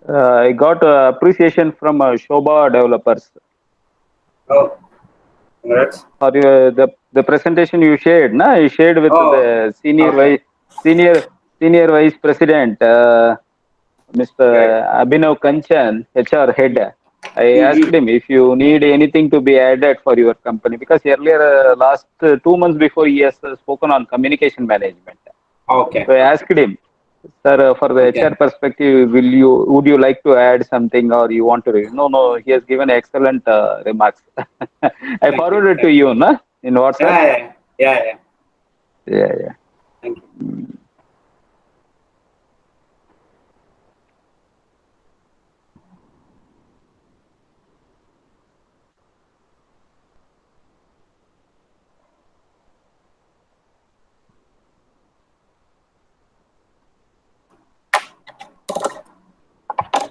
I got appreciation from Shobha developers Oh, congrats. for the presentation you shared. Na, I shared with Oh, the okay. senior senior vice president, Mr. Great. Abhinav Kanchan, HR head. I asked Mm-hmm. him if you need anything to be added for your company because earlier, last 2 months before, he has spoken on communication management. Okay, So I okay, asked him, sir, for the okay. HR perspective, would you like to add something or you want to? No, no. He has given excellent remarks. I Thank you, forwarded to thank you. you, na, in WhatsApp. Yeah, yeah, yeah, yeah. Yeah, yeah. Thank you.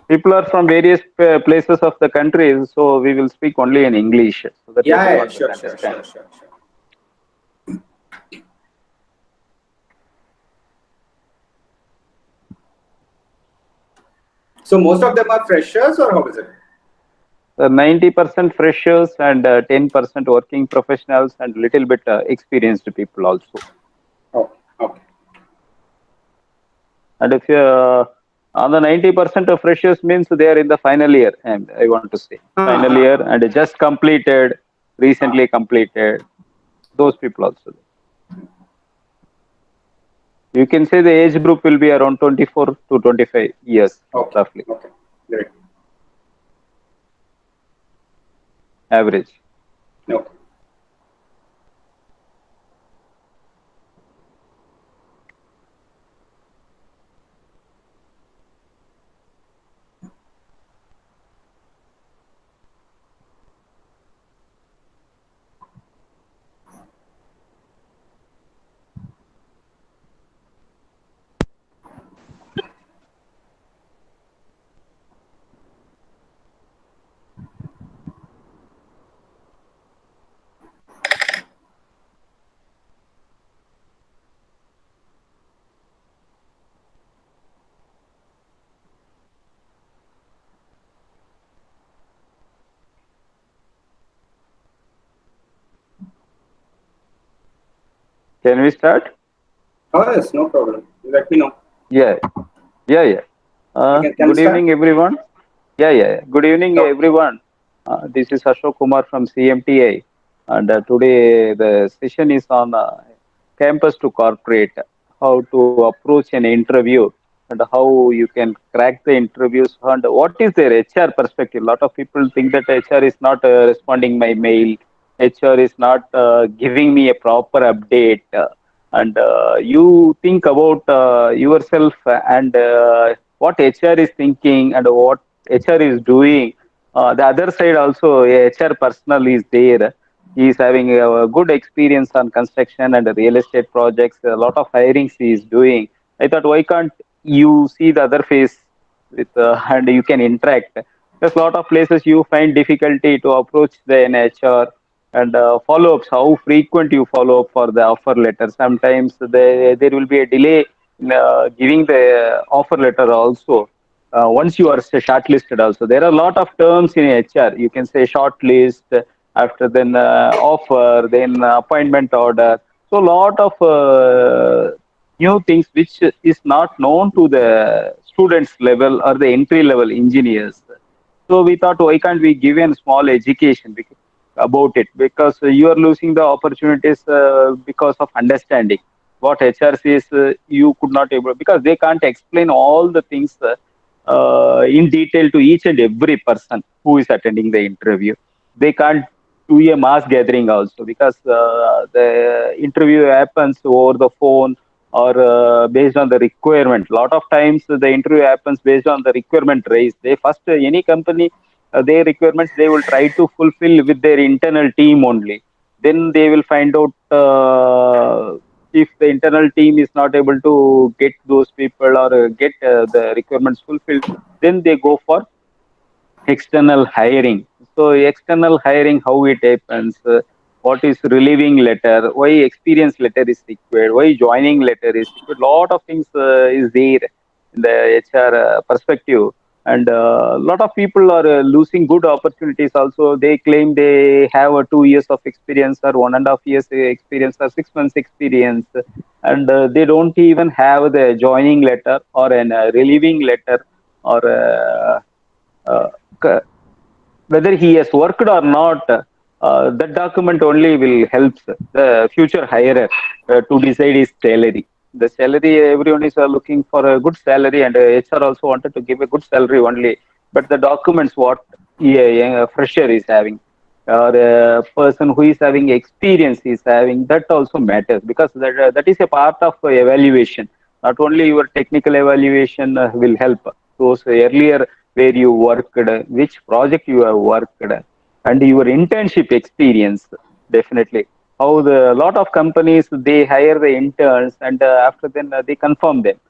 People are from various places of the country, so we will speak only in English so that Yeah, yeah, everyone will sure, sure, understand. sure, sure, sure. So most of them are freshers, or how is it? 90% freshers and 10% working professionals and little bit experienced people also. Okay, okay. And if on the 90% of freshers means they are in the final year, and I want to say Ha, final ha, year ha, and just completed, ha. recently completed, those people also. You can say the age group will be around 24 to 25 years, Okay, roughly, okay. Great. average. Okay. Can we start? Oh yes, no problem. Let me know. Yeah, yeah, yeah. Can we Good start? evening, everyone. Yeah, yeah, yeah. Good evening, Okay. everyone. This is Ashok Kumar from CMTI, and today the session is on campus to corporate, how to approach an interview, and how you can crack the interviews, and what is their HR perspective. A lot of people think that HR is not responding my mail, HR is not giving me a proper update, and you think about yourself and what HR is thinking and what HR is doing. The other side also, a HR personnel is there. He is having a good experience on construction and real estate projects. A lot of hirings he is doing. I thought, why can't you see the other face with and you can interact? There's a lot of places you find difficulty to approach the NHR and follow-ups. How frequent you follow up for the offer letter? Sometimes there will be a delay in giving the offer letter also once you are shortlisted also. There are a lot of terms in HR. You can say shortlist, after then offer, then appointment order. So a lot of new things which is not known to the students level or the entry level engineers. So we thought, why can't we give a small education about it? Because you are losing the opportunities because of understanding what HR says. You could not able because they can't explain all the things in detail to each and every person who is attending the interview. They can't do a mass gathering also because the interview happens over the phone or based on the requirement. A lot of times the interview happens based on the requirement raised. They first any company their requirements they will try to fulfill with their internal team only. Then they will find out if the internal team is not able to get those people or get the requirements fulfilled. Then they go for external hiring. So external hiring, how it happens, what is relieving letter, why experience letter is required, why joining letter is required. Lot of things is there in the HR perspective. And a lot of people are losing good opportunities also. They claim they have a 2 years of experience or 1.5 years experience or 6 months experience, and they don't even have the joining letter or an relieving letter or uh, whether he has worked or not, that document only will help the future hirer to decide his salary. The salary, everyone is looking for a good salary, and HR also wanted to give a good salary only. But the documents, what a fresher is having, or a person who is having experience is having, that also matters, because that is a part of evaluation. Not only your technical evaluation will help. Those earlier where you worked, which project you have worked, and your internship experience, definitely. How the lot of companies they hire the interns, and after then they confirm them.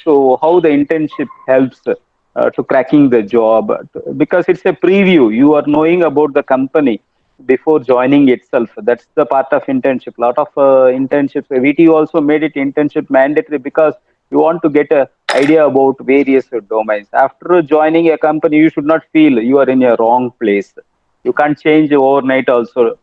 So how the internship helps to cracking the job, because it's a preview. You are knowing about the company before joining itself. That's the part of internship. Lot of internships. VT also made it internship mandatory because you want to get a idea about various domains. After joining a company, you should not feel you are in a wrong place. You can't change overnight also.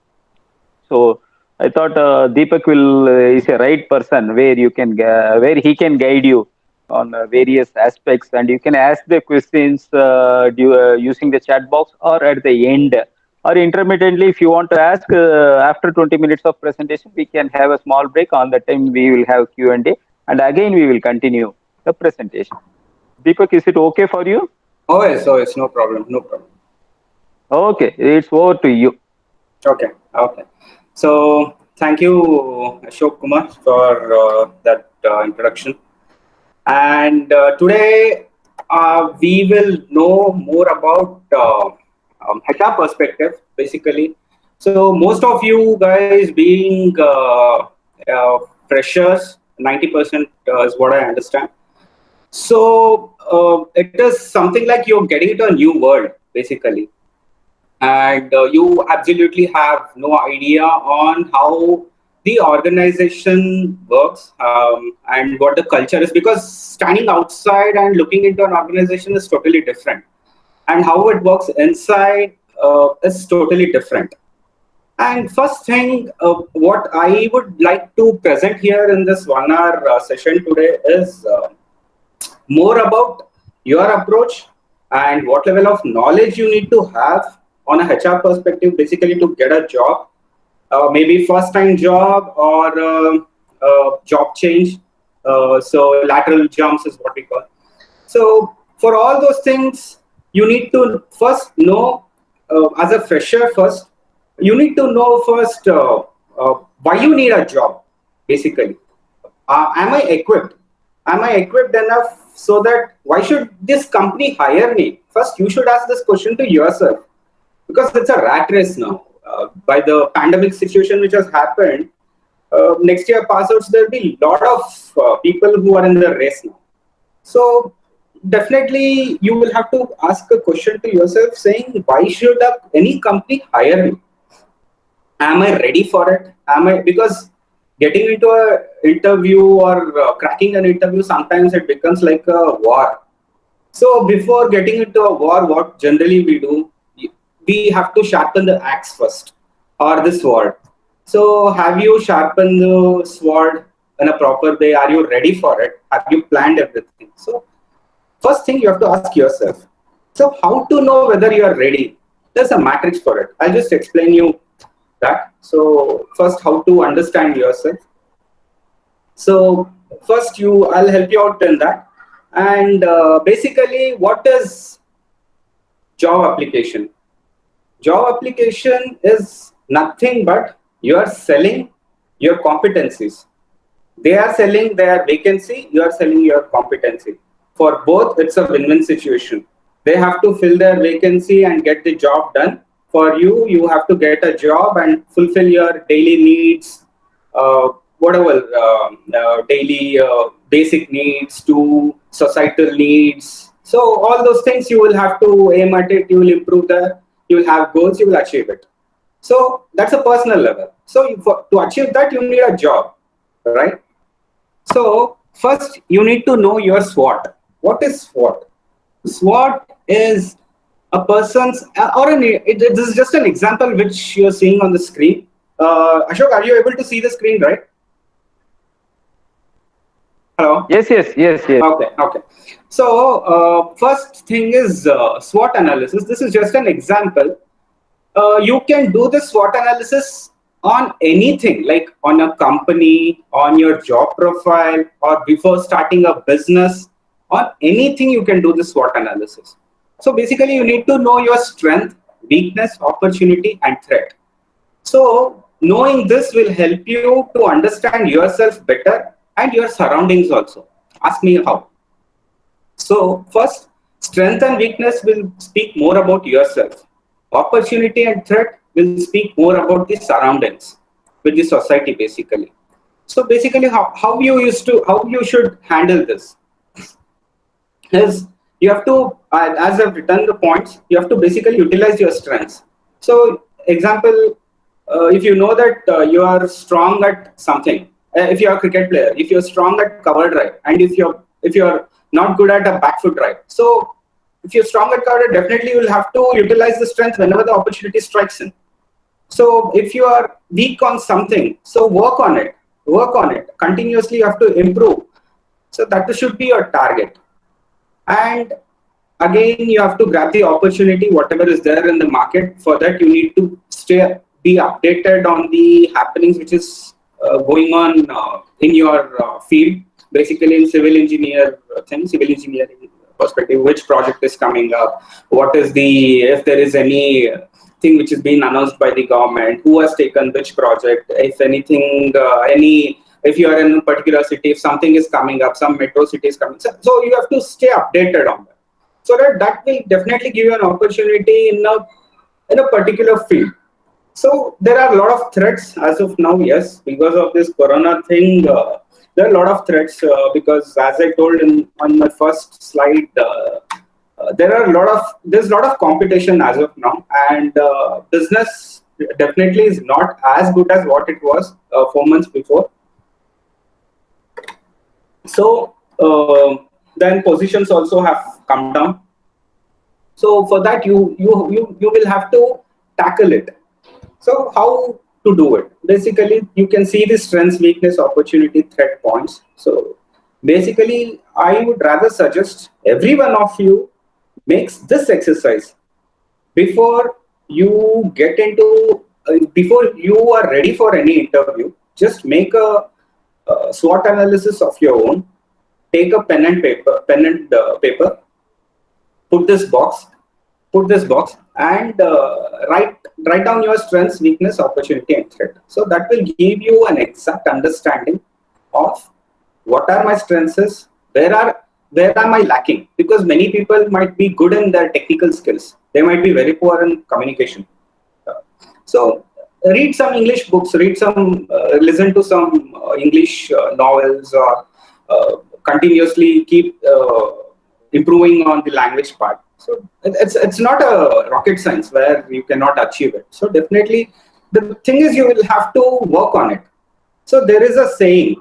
So I thought Deepak will is a right person where you can where he can guide you on various aspects, and you can ask the questions using the chat box or at the end, or intermittently if you want to ask after 20 minutes of presentation we can have a small break. On that time we will have Q&A, and again we will continue the presentation. Deepak, is it okay for you? Oh yes, no problem, no problem. Okay, it's over to you. Okay, okay. So thank you, Ashok Kumar, for that introduction. And today we will know more about HR perspective, basically. So most of you guys being freshers, 90% is what I understand. So it is something like you're getting into a new world, basically, and you absolutely have no idea on how the organization works, and what the culture is, because standing outside and looking into an organization is totally different, and how it works inside is totally different. And first thing, what I would like to present here in this 1 hour session today is more about your approach and what level of knowledge you need to have on a HR perspective, basically to get a job, maybe first time job or job change. So lateral jumps is what we call. So for all those things, you need to first know, as a fresher first, you need to know first why you need a job, basically. Am I equipped? Am I equipped enough so that why should this company hire me? First, you should ask this question to yourself, because it's a rat race now. By the pandemic situation which has happened, next year pass outs, there'll be a lot of people who are in the race now. So definitely you will have to ask a question to yourself saying, why should any company hire me? Am I ready for it? Am I, because getting into a interview or cracking an interview, sometimes it becomes like a war. So before getting into a war, what generally we do, we have to sharpen the axe first, or the sword. So have you sharpened the sword in a proper way? Are you ready for it? Have you planned everything? So first thing you have to ask yourself, so how to know whether you are ready? There's a matrix for it. I'll just explain you that. So first, how to understand yourself. So first, I'll help you out in that. And basically, what is job application? Job application is nothing but you are selling your competencies. They are selling their vacancy, you are selling your competency. For both, it's a win-win situation. They have to fill their vacancy and get the job done. For you, you have to get a job and fulfill your daily needs, whatever daily basic needs to societal needs. So all those things you will have to aim at it. You will improve that. You will have goals. You will achieve it. So that's a personal level. So to achieve that, you need a job, right? So first, you need to know your SWOT. What is SWOT? SWOT is a person's, this is just an example which you're seeing on the screen. Ashok, are you able to see the screen, right? Hello? Yes, yes, yes, yes. Okay, okay. So, first thing is SWOT analysis. This is just an example. You can do the SWOT analysis on anything, like on a company, on your job profile, or before starting a business. On anything you can do the SWOT analysis. So basically, you need to know your strength, weakness, opportunity, and threat. So knowing this will help you to understand yourself better and your surroundings also. Ask me how. So first, strength and weakness will speak more about yourself. Opportunity and threat will speak more about the surroundings with the society basically. So basically how you should handle this is you have to, as I've written the points, you have to basically utilize your strengths. So example, if you know that you are strong at something, if you are a cricket player, if you're strong at cover drive, and if you're not good at a back foot drive, so if you're strong at cover drive, definitely you will have to utilize the strength whenever the opportunity strikes in. So if you are weak on something, so work on it continuously. You have to improve. So that should be your target. And again, you have to grab the opportunity, whatever is there in the market. For that, you need to be updated on the happenings which is going on in your field. Basically, in civil engineering perspective, which project is coming up, what is the, if there is any thing which is being announced by the government, who has taken which project, if anything, if you are in a particular city, if something is coming up, some metro city is coming, so you have to stay updated on that. So that will definitely give you an opportunity in a particular field. So there are a lot of threats as of now, yes, because of this corona thing. There are a lot of threats because, as I told on my first slide, there's a lot of competition as of now, and business definitely is not as good as what it was 4 months before. So then positions also have come down. So for that, you will have to tackle it. So how to do it? Basically, you can see the strengths, weakness, opportunity, threat points. So basically, I would rather suggest every one of you makes this exercise before you get into before you are ready for any interview. Just make a SWOT analysis of your own. Take a pen and paper, put this box put this box and write down your strengths, weakness, opportunity, and threat. So that will give you an exact understanding of what are my strengths is, where am I lacking, because many people might be good in their technical skills, they might be very poor in communication. So read some English books, listen to some English novels, or continuously keep improving on the language part. So it's not a rocket science where you cannot achieve it. So definitely the thing is you will have to work on it. So there is a saying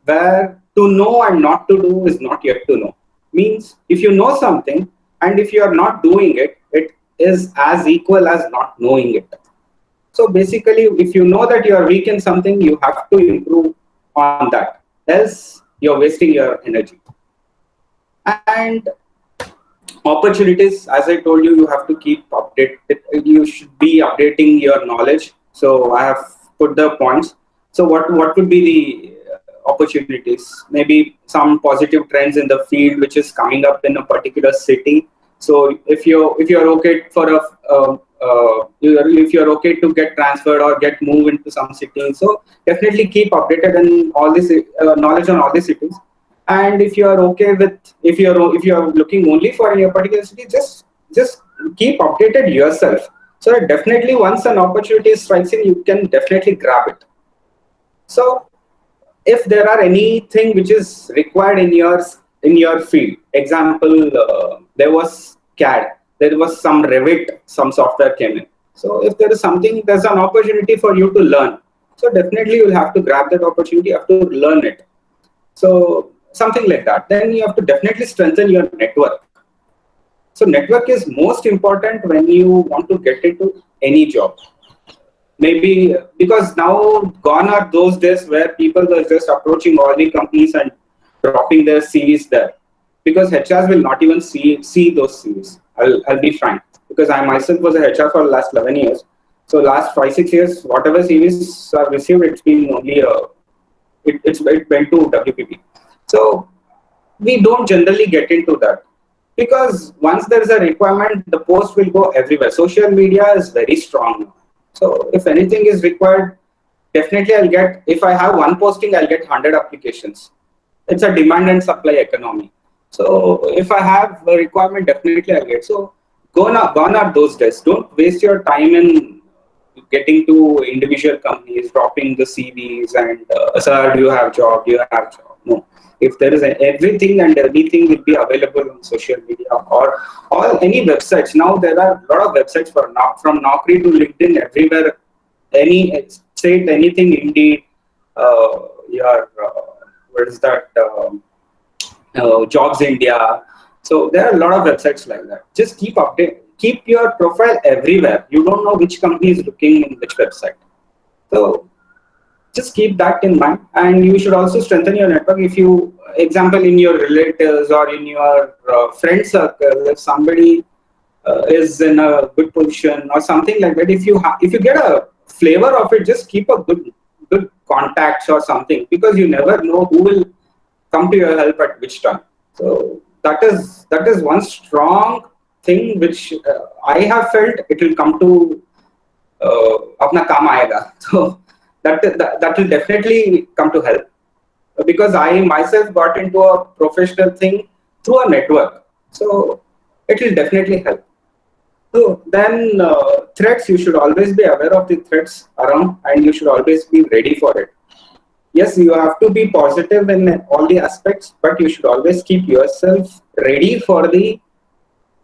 where to know and not to do is not yet to know. Means if you know something and if you are not doing it, it is as equal as not knowing it. So basically, if you know that you are weak in something, you have to improve on that. Else, you're wasting your energy. And opportunities, as I told you, you have to keep updated. You should be updating your knowledge. So I have put the points. So what would be the opportunities? Maybe some positive trends in the field which is coming up in a particular city. So if you're okay for if you're okay to get transferred or get moved into some city, so definitely keep updated in all this knowledge on all these cities. And if you are okay with, if you're looking only for any particular city, just keep updated yourself, so that definitely once an opportunity strikes in, you can definitely grab it. So if there are anything which is required in your field, example, there was CAD, there was some Revit, some software came in. So if there is something, there's an opportunity for you to learn, so definitely you'll have to grab that opportunity, you have to learn it. So something like that. Then you have to definitely strengthen your network. So network is most important when you want to get into any job. Maybe because now gone are those days where people were just approaching all the companies and dropping their CVs there, because HRs will not even see those CVs. I'll be frank, because I myself was a HR for the last 11 years. So last 5-6 years, whatever CVs I've received, it's been only it went to WPP. So we don't generally get into that, because once there is a requirement, the post will go everywhere. Social media is very strong. So if anything is required, definitely I'll get, if I have one posting, I'll get 100 applications. It's a demand and supply economy. So if I have a requirement, definitely I'll get. So gone are those days. Don't waste your time in getting to individual companies, dropping the CVs and, sir, do you have job? Do you have job? No. If there is everything and anything will be available on social media or any websites. Now there are a lot of websites from Naukri to LinkedIn, everywhere. Any say anything, Indeed, your what is that? Jobs India. So there are a lot of websites like that. Just keep your profile everywhere. You don't know which company is looking in which website. So just keep that in mind, and you should also strengthen your network. If you, example, in your relatives or in your friend circle, if somebody is in a good position or something like that, if you get a flavor of it, just keep a good contacts or something, because you never know who will come to your help at which time. So that is one strong thing which I have felt it will come to apna kaam aayega. So that will definitely come to help, because I myself got into a professional thing through a network. So it will definitely help. So then threats, you should always be aware of the threats around, and you should always be ready for it. Yes, you have to be positive in all the aspects, but you should always keep yourself ready for the,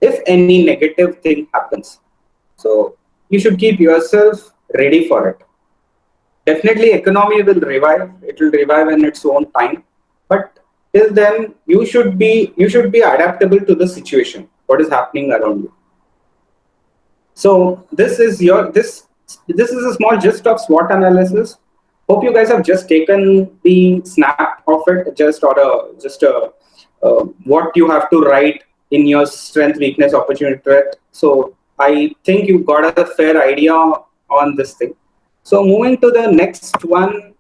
if any negative thing happens. So you should keep yourself ready for it. Definitely economy will revive. It will revive in its own time. But till then, you should be adaptable to the situation, what is happening around you. So this is a small gist of SWOT analysis. Hope you guys have just taken the snap of it, what you have to write in your strength, weakness, opportunity, threat. So I think you got a fair idea on this thing. So moving to the next one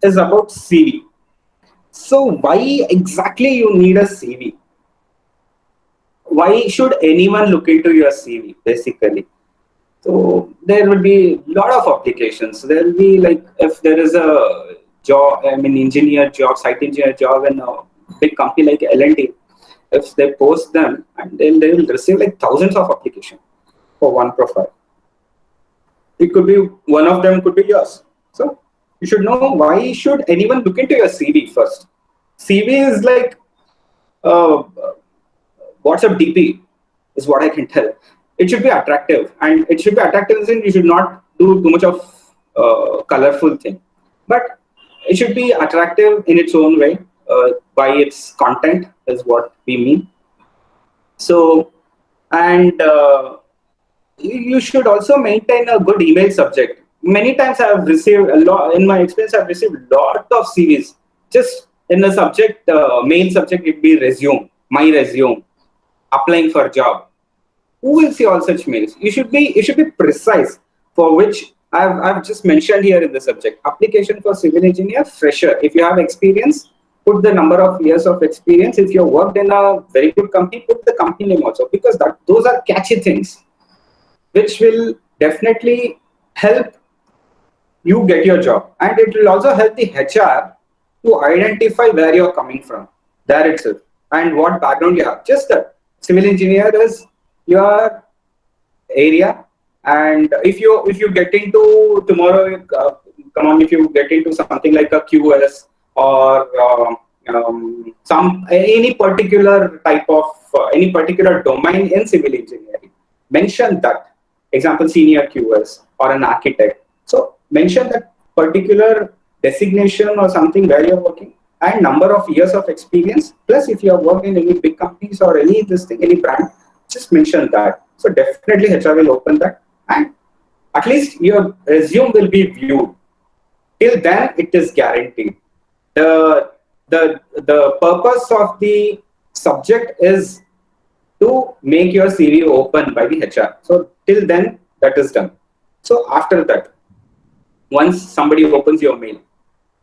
is about CV. So why exactly you need a CV? Why should anyone look into your CV basically? So there will be a lot of applications. There will be, like, if there is a job, I mean engineer job, site engineer job in a big company like L&T, if they post them, and then they will receive like thousands of applications for one profile. It could be one of them could be yours. So you should know, why should anyone look into your CV first? CV is like uh, WhatsApp DP is what I can tell. It should be attractive, and it should be attractive in you should not do too much of colorful thing, but it should be attractive in its own way, by its content is what we mean. So, and you should also maintain a good email subject. Many times I have received a lot, in my experience, I've received a lot of CVs. Just in the subject, mail subject, it be resume, my resume, applying for job. Who will see all such mails? You should be precise, for which I've just mentioned here in the subject. Application for civil engineer, fresher. If you have experience, put the number of years of experience. If you worked in a very good company, put the company name also, because those are catchy things which will definitely help you get your job, and it will also help the HR to identify where you're coming from, there itself, and what background you have. Just that civil engineer is your area, and if you get into tomorrow, come on, if you get into something like a QS or some any particular type of any particular domain in civil engineering, mention that. Example, senior QS or an architect. So mention that particular designation or something where you're working, and number of years of experience. Plus, if you have worked in any big companies or any this thing, any brand, just mention that. So definitely HR will open that, and at least your resume will be viewed. Till then, it is guaranteed. The the purpose of the subject is to make your CV open by the HR. So till then, that is done. So after that, once somebody opens your mail,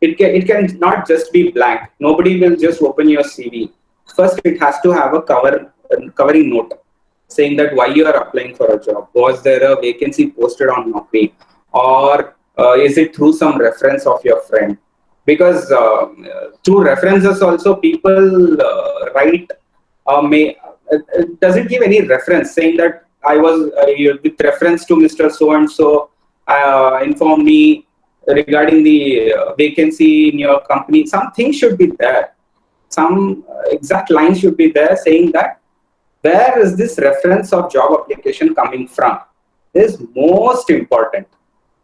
it can not just be blank. Nobody will just open your CV. First, it has to have a covering note saying that why you are applying for a job. Was there a vacancy posted on Naukri, or is it through some reference of your friend? Because through references also people write may it doesn't give any reference saying that I was with reference to Mr. So and so informed me regarding the vacancy in your company. Something should be there. Some exact line should be there saying that where is this reference of job application coming from is most important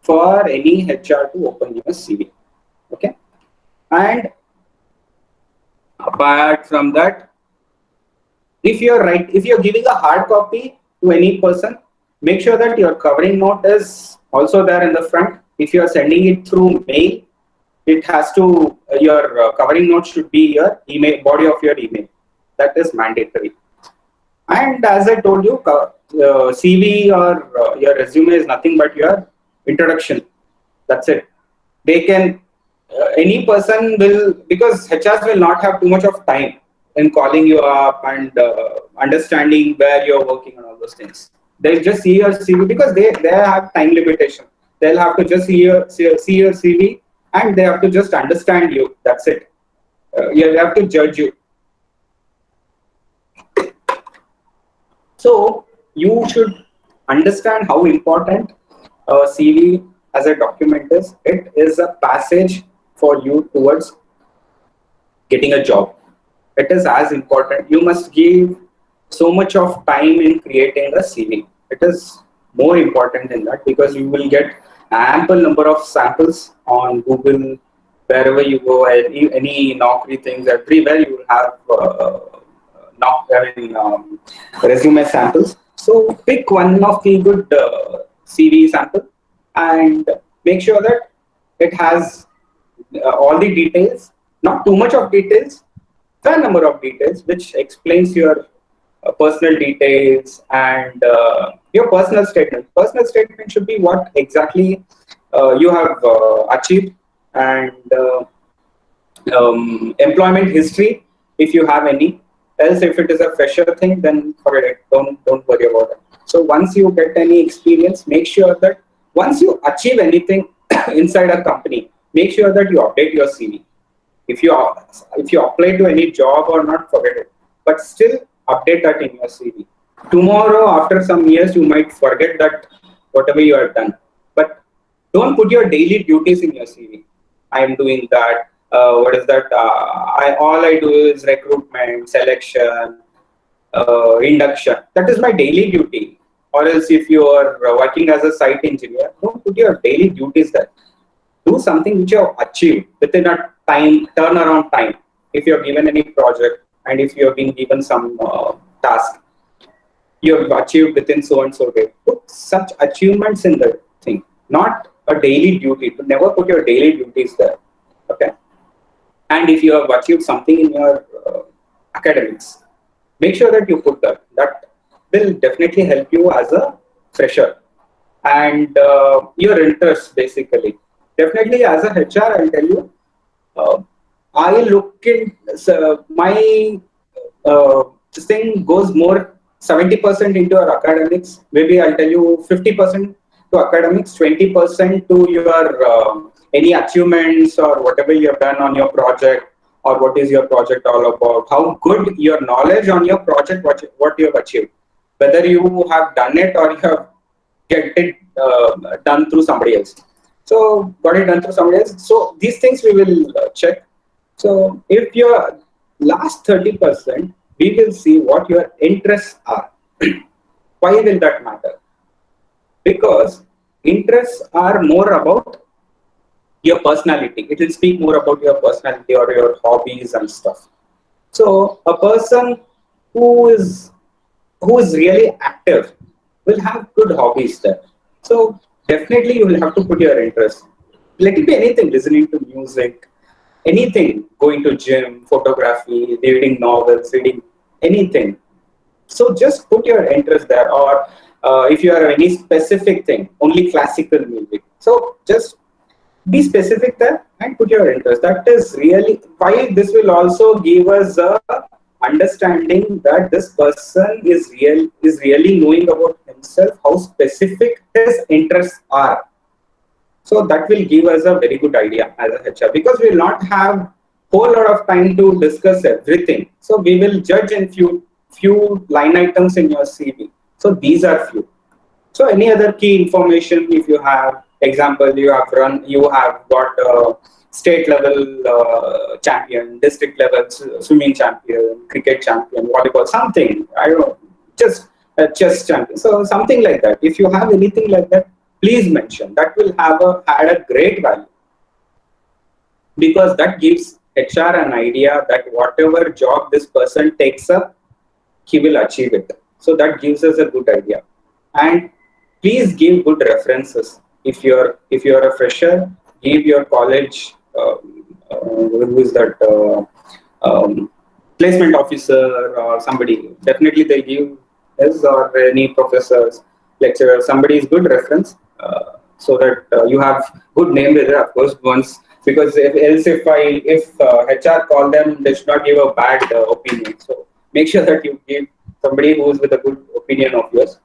for any HR to open your CV. Okay, and apart from that, if you're giving a hard copy to any person, make sure that your covering note is also there in the front. If you are sending it through mail, it has to your covering note should be your email, body of your email. That is mandatory. And as I told you, CV or your resume is nothing but your introduction. That's it. They can any person will, because HRs will not have too much of time in calling you up and understanding where you're working and all those things. They'll just see your CV because they have time limitation. They'll have to just see your CV, and they have to just understand you. That's it. You have to judge you. So you should understand how important a CV as a document is. It is a passage for you towards getting a job. It is as important. You must give so much of time in creating a CV. It is more important than that because you will get ample number of samples on Google, wherever you go, any Naukri things, everywhere you will have resume samples. So pick one of the good CV sample and make sure that it has all the details, not too much of details, fair number of details, which explains your personal details and your personal statement. Personal statement should be what exactly you have achieved, and employment history if you have any. Else, if it is a fresher thing, then forget it. Don't worry about it. So once you get any experience, make sure that once you achieve anything inside a company, make sure that you update your CV. If you apply to any job or not, forget it. But still update that in your CV. Tomorrow, after some years, you might forget that whatever you have done. But don't put your daily duties in your CV. I am doing that. What is that? All I do is recruitment, selection, induction. That is my daily duty. Or else, if you are working as a site engineer, don't put your daily duties there. Do something which you have achieved within a time turnaround time. If you are given any project and if you have been given some task, you have achieved within so and so day. Put such achievements in the thing, not a daily duty. Never put your daily duties there. Okay. And if you have achieved something in your academics, make sure that you put that. That will definitely help you as a fresher. And your interests basically. Definitely as a HR, I'll tell you, I look in my this thing goes more 70% into your academics. Maybe I'll tell you 50% to academics, 20% to your any achievements or whatever you have done on your project, or what is your project all about, how good your knowledge on your project, what you have achieved, whether you have done it or you have get it done through somebody else. So got it done through somebody else. So these things we will check. So if your last 30%, we will see what your interests are. Why will that matter? Because interests are more about your personality. It will speak more about your personality or your hobbies and stuff. So a person who is who is really active will have good hobbies there. So definitely you will have to put your interest. Let it be anything, listening to music, anything, going to gym, photography, reading novels, reading anything. So just put your interest there, or if you have any specific thing, only classical music. So just be specific there and put your interest. That is really why this will also give us a understanding that this person is really knowing about himself, how specific his interests are. So that will give us a very good idea as a HR, because we will not have whole lot of time to discuss everything. So we will judge in few line items in your CV. So these are few. So any other key information, if you have, example, you have got a state level champion, district level swimming champion, cricket champion, volleyball, something, I don't know, just a chess champion. So something like that. If you have anything like that, please mention. That will add a great value, because that gives HR an idea that whatever job this person takes up, he will achieve it. So that gives us a good idea. And please give good references. If you're a fresher, give your college who is that placement officer or somebody. Definitely they'll give his or any professors, lecturer, somebody's good reference, so that you have good name with it. Of course, once, because if HR call them, they should not give a bad opinion. So make sure that you give somebody who is with a good opinion of yours.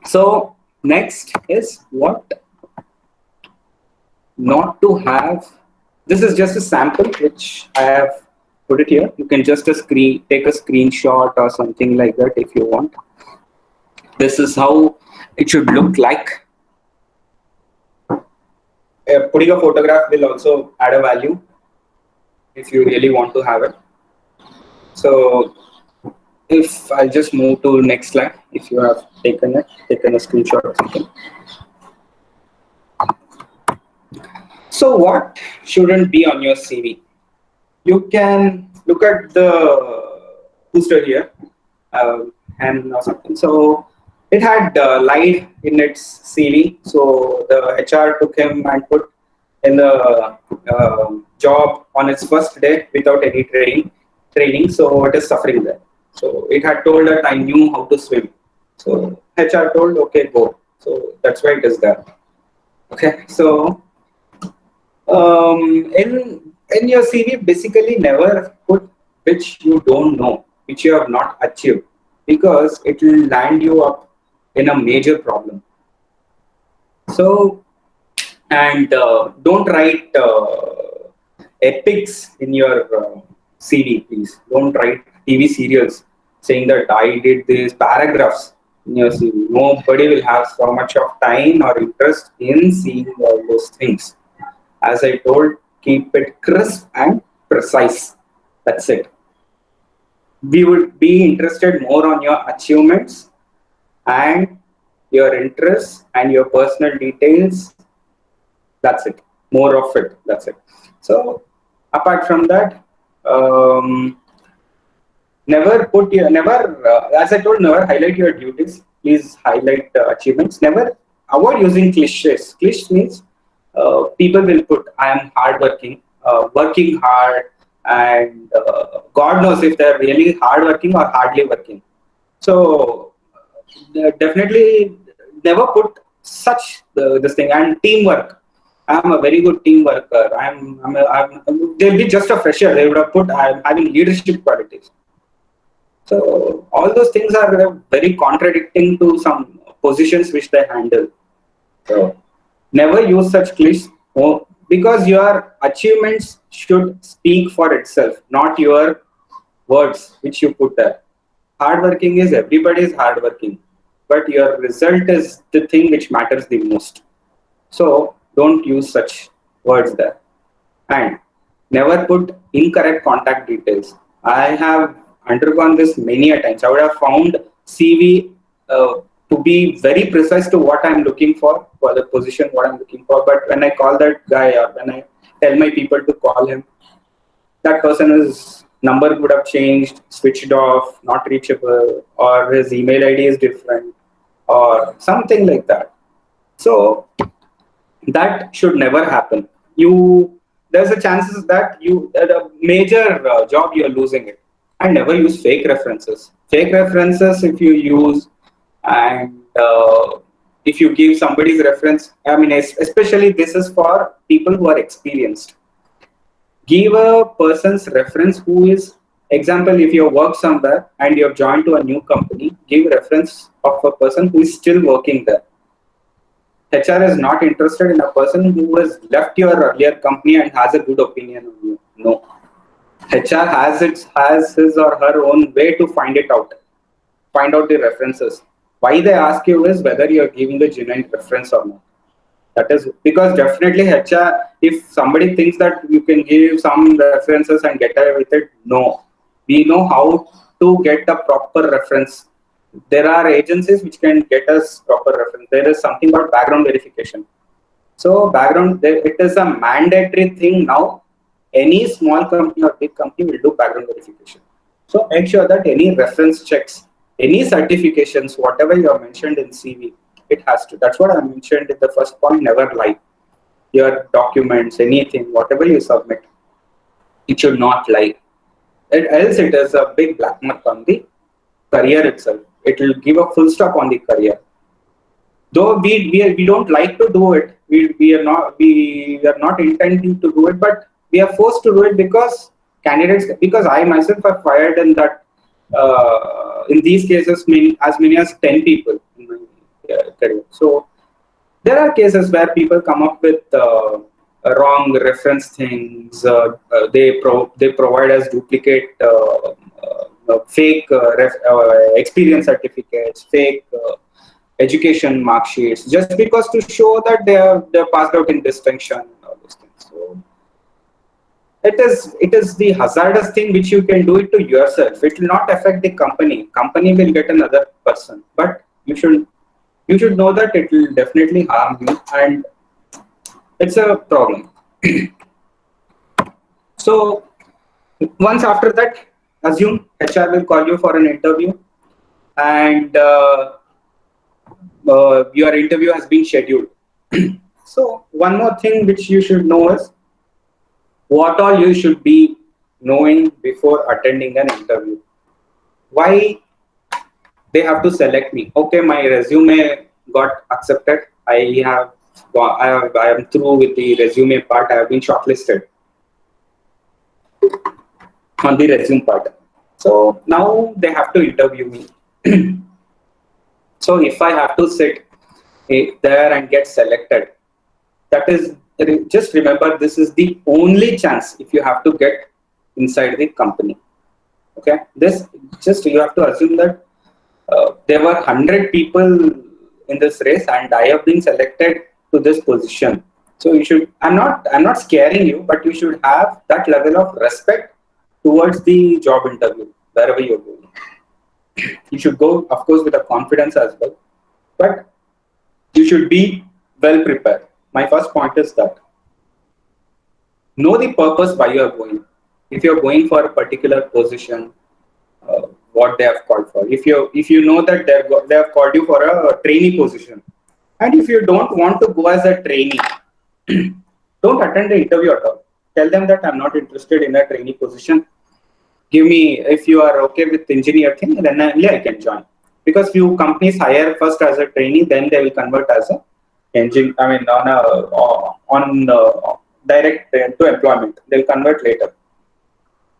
So next is what not to have. This is just a sample which I have put it here. You can just take a screenshot or something like that if you want. This is how it should look like. Putting a photograph will also add a value if you really want to have it. So if I'll just move to next slide, if you have taken a screenshot or something. So what shouldn't be on your CV? You can look at the booster here, and or something. So it had lied in its CV. So the HR took him and put in the job on its first day without any training. So it is suffering there. So it had told that I knew how to swim. So HR told, okay, go. So that's why it is there. Okay. So in your CV, basically never put which you don't know, which you have not achieved, because it will land you up in a major problem. So, and don't write epics in your CV, please. Don't write TV serials saying that I did these paragraphs in your CV. Nobody will have so much of time or interest in seeing all those things. As I told, keep it crisp and precise. That's it. We would be interested more on your achievements and your interests and your personal details. That's it. More of it. That's it. So apart from that, as I told, never highlight your duties. Please highlight achievements. Never avoid using cliches. Cliché means people will put, I am hardworking, working hard, and God knows if they're really hardworking or hardly working. So definitely never put such this thing. And teamwork. I'm a very good team worker. They'll be just a fresher. They would have put, I'm having leadership qualities. So all those things are very contradicting to some positions which they handle. So never use such cliches, because your achievements should speak for itself, not your words which you put there. Hardworking is, everybody is hardworking, but your result is the thing which matters the most. So don't use such words there. And never put incorrect contact details. I have undergone this many a times. I would have found CV to be very precise to what I'm looking for the position, what I'm looking for. But when I call that guy, or when I tell my people to call him, that person is number would have changed, switched off, not reachable, or his email ID is different, or something like that. So that should never happen. You There's a chances that you at a major job you're losing it. And never use fake references. Fake references, if you use, and if you give somebody's reference, I mean, especially this is for people who are experienced. Give a person's reference who is, example, if you work somewhere and you have joined to a new company, give reference of a person who is still working there. HR is not interested in a person who has left your earlier company and has a good opinion on you. No. HR has his or her own way to find out the references. Why they ask you is whether you are giving a genuine reference or not. That is because definitely HR, if somebody thinks that you can give some references and get away with it, no. We know how to get a proper reference. There are agencies which can get us proper reference. There is something called background verification. So it is a mandatory thing now. Any small company or big company will do background verification. So make sure that any reference checks, any certifications, whatever you have mentioned in CV, it has to. That's what I mentioned in the first point. Never lie. Your documents, anything, whatever you submit, it should not lie. Else it is a big black mark on the career itself. It will give a full stop on the career. Though we don't like to do it, we are not intending to do it, but we are forced to do it because I myself have fired in that in these cases as many as 10 people in my career. So there are cases where people come up with wrong reference things. They provide us duplicate fake experience certificates, fake education mark sheets, just because to show that they're passed out in distinction and all these things. So it is the hazardous thing which you can do it to yourself. It will not affect the company. Company will get another person, but you should know that it will definitely harm you, and it's a problem. So once after that, assume HR will call you for an interview, and your interview has been scheduled. So one more thing which you should know is what all you should be knowing before attending an interview. Why they have to select me? Okay, my resume got accepted. I am through with the resume part. I have been shortlisted on the resume part. So now they have to interview me. So if I have to sit there and get selected, that is, just remember, this is the only chance if you have to get inside the company. Okay, this just you have to assume that there were 100 people in this race, and I have been selected to this position. So you should. I'm not scaring you, but you should have that level of respect towards the job interview wherever you're going. You should go, of course, with a confidence as well, but you should be well prepared. My first point is that know the purpose why you are going. If you're going for a particular position, what they have called for. If you know that they have called you for a trainee position, and if you don't want to go as a trainee, don't attend the interview at all. Tell them that I'm not interested in a trainee position. Give me, if you are okay with engineer thing, then only I can join. Because few companies hire first as a trainee, then they will convert as a engine. I mean, on direct to employment. They'll convert later.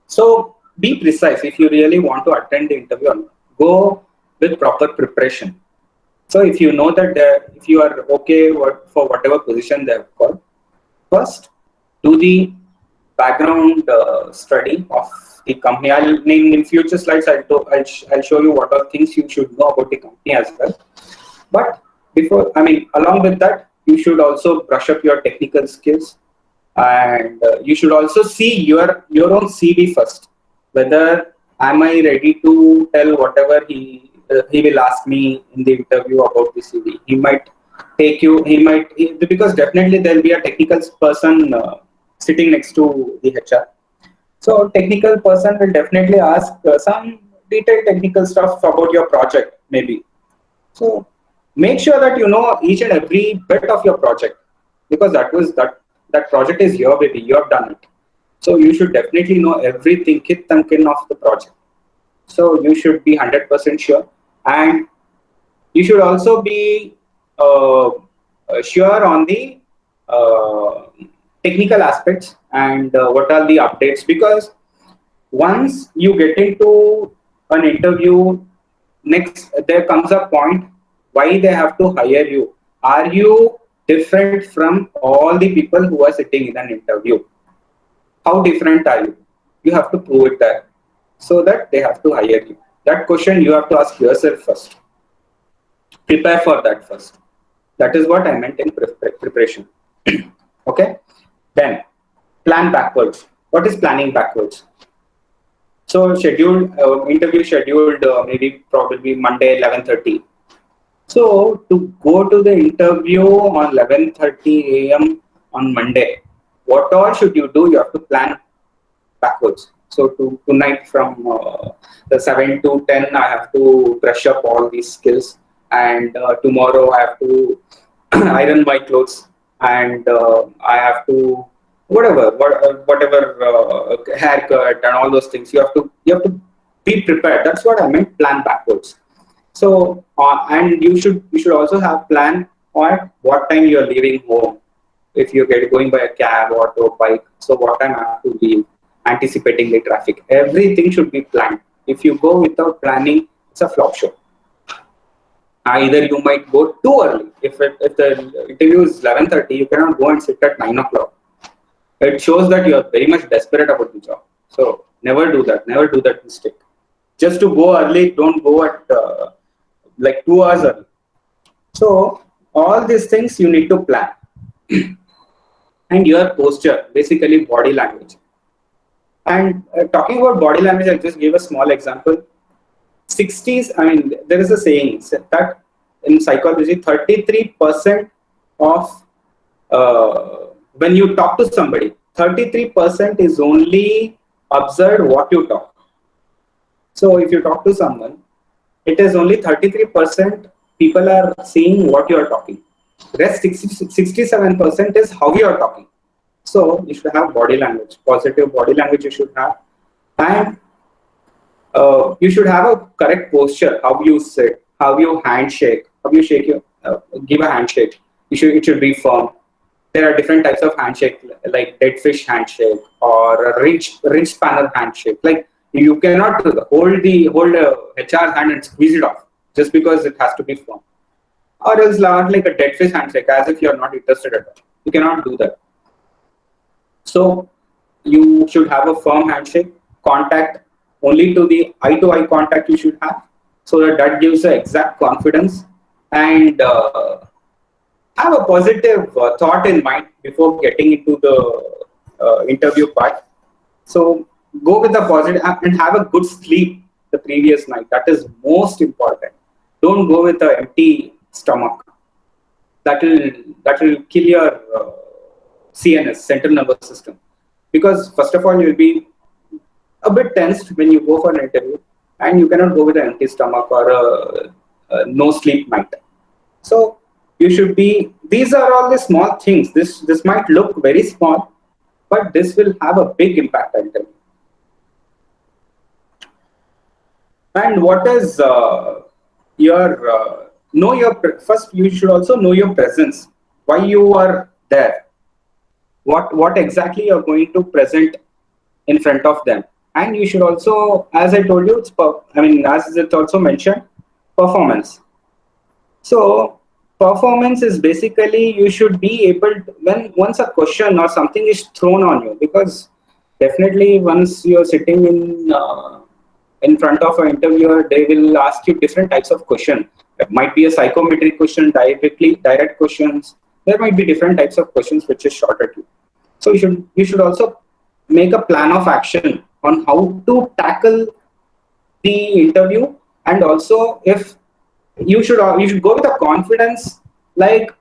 So be precise if you really want to attend the interview or not. Go with proper preparation. So if you know that if you are okay for whatever position they have called, first do the background study of the company. I'll name in future slides. I'll show you what are things you should know about the company as well. But along with that, you should also brush up your technical skills, and you should also see your own CV first. Whether am I ready to tell whatever he will ask me in the interview about the CV. He might take you. Because definitely there will be a technical person sitting next to the HR. So technical person will definitely ask some detailed technical stuff about your project, maybe. So make sure that you know each and every bit of your project, because that project is your baby. You have done it. So you should definitely know everything kit and kin of the project. So you should be 100% sure, and you should also be sure on the uh, technical aspects and what are the updates, because once you get into an interview, next there comes a point why they have to hire you. Are you different from all the people who are sitting in an interview? How different are you? You have to prove it there, so that they have to hire you. That question you have to ask yourself first. Prepare for that first. That is what I meant in preparation. Okay. Then plan backwards. What is planning backwards? So scheduled interview scheduled maybe probably Monday 11:30. So to go to the interview on 11:30 a.m. on Monday, what all should you do? You have to plan backwards. So tonight from the 7 to 10, I have to brush up all these skills, and tomorrow I have to iron my clothes, and I have to whatever haircut and all those things. You have to be prepared. That's what I meant. Plan backwards. So and you should also have plan on what time you are leaving home. If you're going by a cab, auto, bike, so what time I have to leave, anticipating the traffic. Everything should be planned. If you go without planning, it's a flop show. Either you might go too early. If the interview is 11:30, you cannot go and sit at 9 o'clock. It shows that you are very much desperate about the job. So never do that. Never do that mistake. Just to go early, don't go at like 2 hours early. So all these things you need to plan. And your posture, basically body language. And talking about body language, I'll just give a small example. 60s, I mean, there is a saying that in psychology, 33% of when you talk to somebody, 33% is only observed what you talk. So if you talk to someone, it is only 33% people are seeing what you are talking. Rest 67% is how you are talking. So you should have body language, positive body language you should have. And you should have a correct posture, how you sit, how you handshake, how you shake your, give a handshake. It should be firm. There are different types of handshake, like dead fish handshake or a ridge spanner handshake. Like you cannot hold a HR hand and squeeze it off just because it has to be firm. Or else not like a dead fish handshake, as if you are not interested at all. You cannot do that. So you should have a firm handshake, contact only to eye contact you should have, so that gives the exact confidence, and have a positive thought in mind before getting into the interview part. So go with the positive and have a good sleep the previous night. That is most important. Don't go with an empty stomach. That will kill your CNS, central nervous system, because first of all you'll be a bit tensed when you go for an interview, and you cannot go with an empty stomach or a no sleep night. So you should be. These are all the small things. This might look very small, but this will have a big impact. I'll tell you. And what is your know your first? You should also know your presence. Why you are there? What exactly you're going to present in front of them. And you should also, as I told you, as it's also mentioned, performance. So performance is basically you should be able to, when once a question or something is thrown on you, because definitely once you're sitting in front of an interviewer, they will ask you different types of question. It might be a psychometric question, direct questions. There might be different types of questions which is shot at you. So you should also make a plan of action on how to tackle the interview, and also if you should go with a confidence, like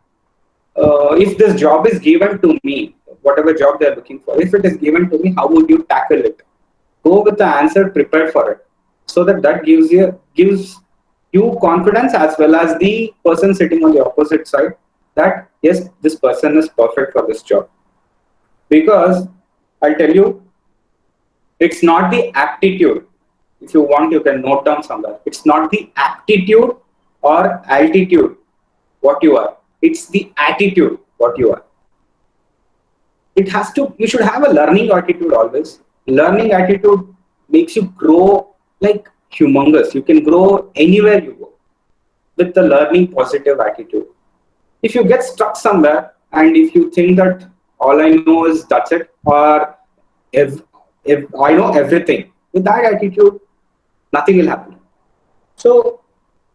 if this job is given to me, whatever job they're looking for, if it is given to me, how would you tackle it? go with the answer prepared for it, so that gives you confidence, as well as the person sitting on the opposite side, that yes, this person is perfect for this job. Because I'll tell you, it's not the aptitude. If you want, you can note down somewhere. It's not the aptitude or altitude what you are. It's the attitude what you are. It has to. You should have a learning attitude always. Learning attitude makes you grow like humongous. You can grow anywhere you go with the learning positive attitude. If you get stuck somewhere and if you think that all I know is that's it, or if if I know everything, with that attitude, nothing will happen. So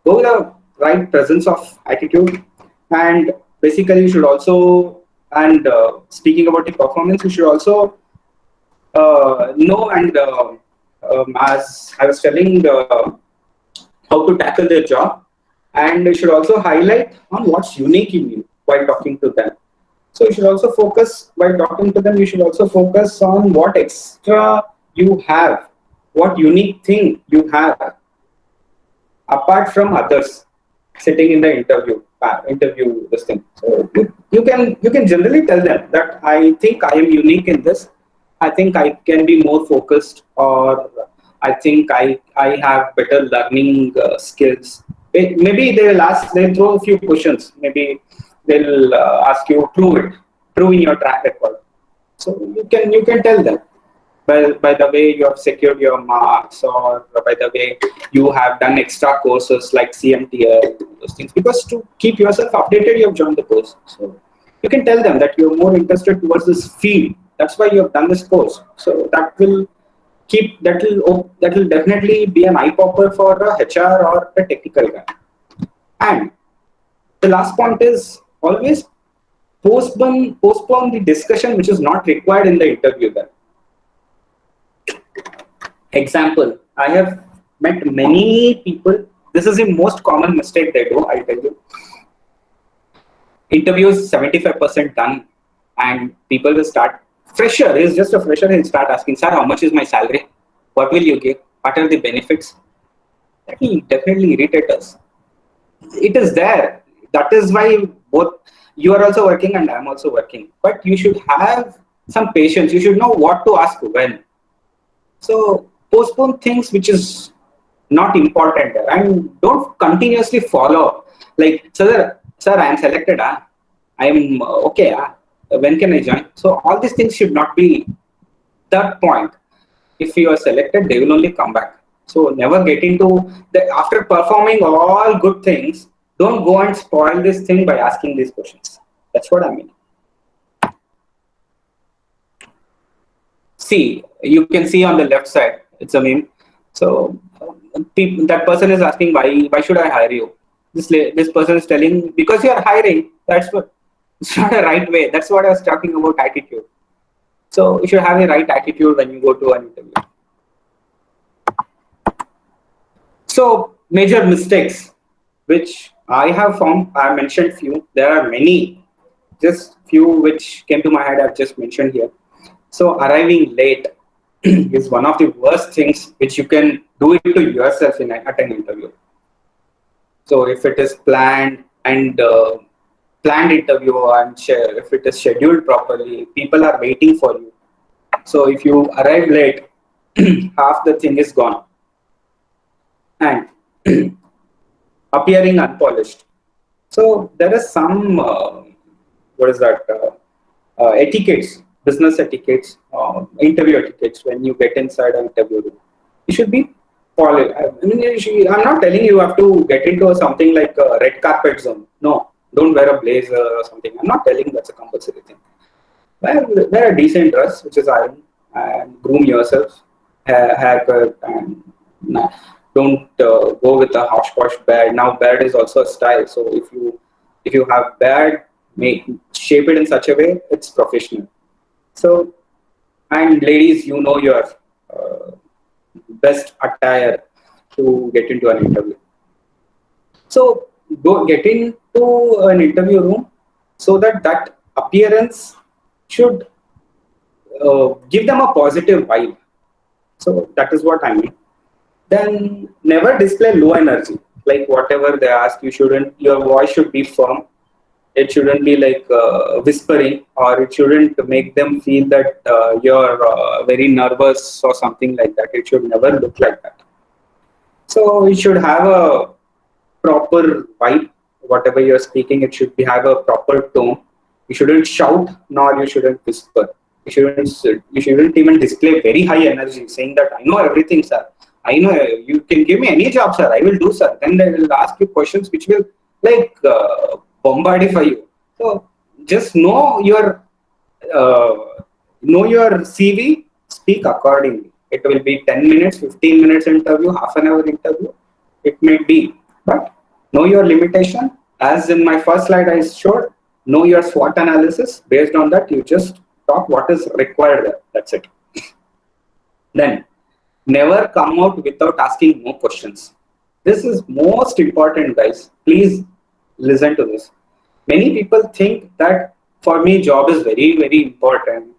go with the right presence of attitude, and basically you should also, and speaking about the performance, you should also know, and as I was telling, how to tackle their job, and you should also highlight on what's unique in you while talking to them. So you should also focus, while talking to them, you should also focus on what extra you have, what unique thing you have apart from others sitting in the interview this thing. So you can generally tell them that I think I am unique in this. I think I can be more focused, or I think I have better learning skills. Maybe they'll throw a few questions. Maybe they'll ask you prove in your track record. So you can tell them, well, by the way you have secured your marks, or by the way you have done extra courses like CMTL, those things. Because to keep yourself updated, you have joined the course. So you can tell them that you're more interested towards this field. That's why you have done this course. So that will definitely be an eye popper for a HR or a technical guy. And the last point is always postpone the discussion which is not required in the interview. Then, example, I have met many people. This is the most common mistake they do. I tell you, interviews 75% done, and people will start. Fresher is just a fresher. He'll start asking, "Sir, how much is my salary? What will you give? What are the benefits?" That will definitely irritate us. It is there. That is why both you are also working and I'm also working. But you should have some patience. You should know what to ask when. So postpone things which is not important, and don't continuously follow. Like, sir, I am selected. I am okay. When can I join? So all these things should not be that point. If you are selected, they will only come back. So never get into the, after performing all good things, don't go and spoil this thing by asking these questions. That's what I mean. See, you can see on the left side, it's a meme. So that person is asking, why should I hire you? This person is telling, because you are hiring. That's what, it's not a right way. That's what I was talking about, attitude. So you should have a right attitude when you go to an interview. So major mistakes which I have found, I mentioned few. There are many, just few which came to my head. I've just mentioned here. So arriving late is one of the worst things which you can do it to yourself at an interview. So if it is planned and planned interview, and if it is scheduled properly, people are waiting for you. So if you arrive late, half the thing is gone. And appearing unpolished. So there is some what is that etiquettes, business etiquettes, interview etiquettes. When you get inside an interview room, you should be polished. I mean, I'm not telling you have to get into something like a red carpet zone. No, don't wear a blazer or something. I'm not telling that's a compulsory thing. Wear a decent dress, which is iron, and groom yourself, haircut, and don't go with a hosh posh beard. Now beard is also a style. So if you have beard, shape it in such a way it's professional. So, and ladies, you know your best attire to get into an interview. So go get into an interview room so that appearance should give them a positive vibe. So that is what I mean. Then never display low energy. Like whatever they ask, you shouldn't. Your voice should be firm. It shouldn't be like whispering, or it shouldn't make them feel that you're very nervous or something like that. It should never look like that. So you should have a proper vibe. Whatever you're speaking, it should be have a proper tone. You shouldn't shout, nor you shouldn't whisper. You shouldn't even display very high energy, saying that I know everything, sir. I know you can give me any job, sir. I will do, sir. Then they will ask you questions which will like bombardify you. So just uh, know your CV. Speak accordingly. It will be 10 minutes, 15 minutes interview, half an hour interview. It may be, but know your limitation. As in my first slide I showed, know your SWOT analysis. Based on that, you just talk what is required there. That's it. Then never come out without asking more questions. This is most important, guys. Please listen to this. Many people think that for me, job is very, very important.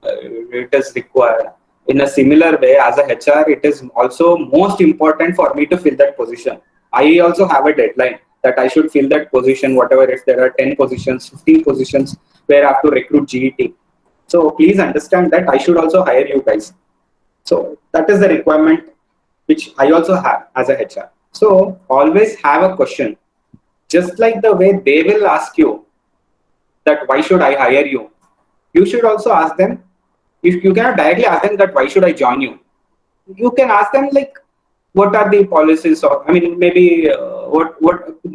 It is required. In a similar way, as a HR, it is also most important for me to fill that position. I also have a deadline that I should fill that position, whatever, if there are 10 positions, 15 positions where I have to recruit GET. So please understand that I should also hire you guys. So that is the requirement which I also have as a HR. So always have a question. Just like the way they will ask you that why should I hire you, you should also ask them. If you cannot directly ask them that why should I join you, you can ask them like what are the policies, or I mean maybe what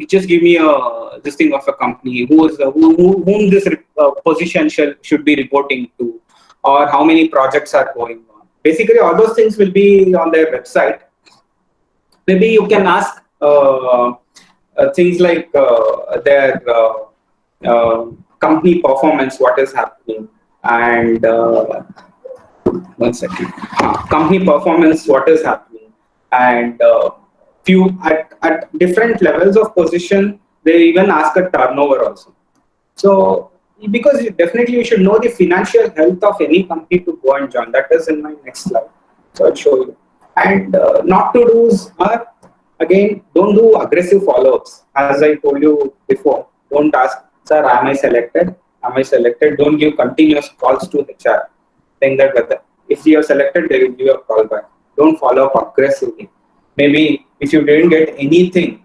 just give me a this thing of a company, whom this position should be reporting to, or how many projects are going on. Basically all those things will be on their website. Maybe you can ask things like their company performance, what is happening, and one second, company performance, what is happening, and few at different levels of position, they even ask a turnover also. So because definitely you should know the financial health of any company to go and join. That is in my next slide. So I'll show you. And not to do's are, again, don't do aggressive follow-ups. As I told you before, don't ask, sir, am I selected? Am I selected? Don't give continuous calls to HR. Saying that whether if you are selected, they will give you a call back. Don't follow up aggressively. Maybe if you didn't get anything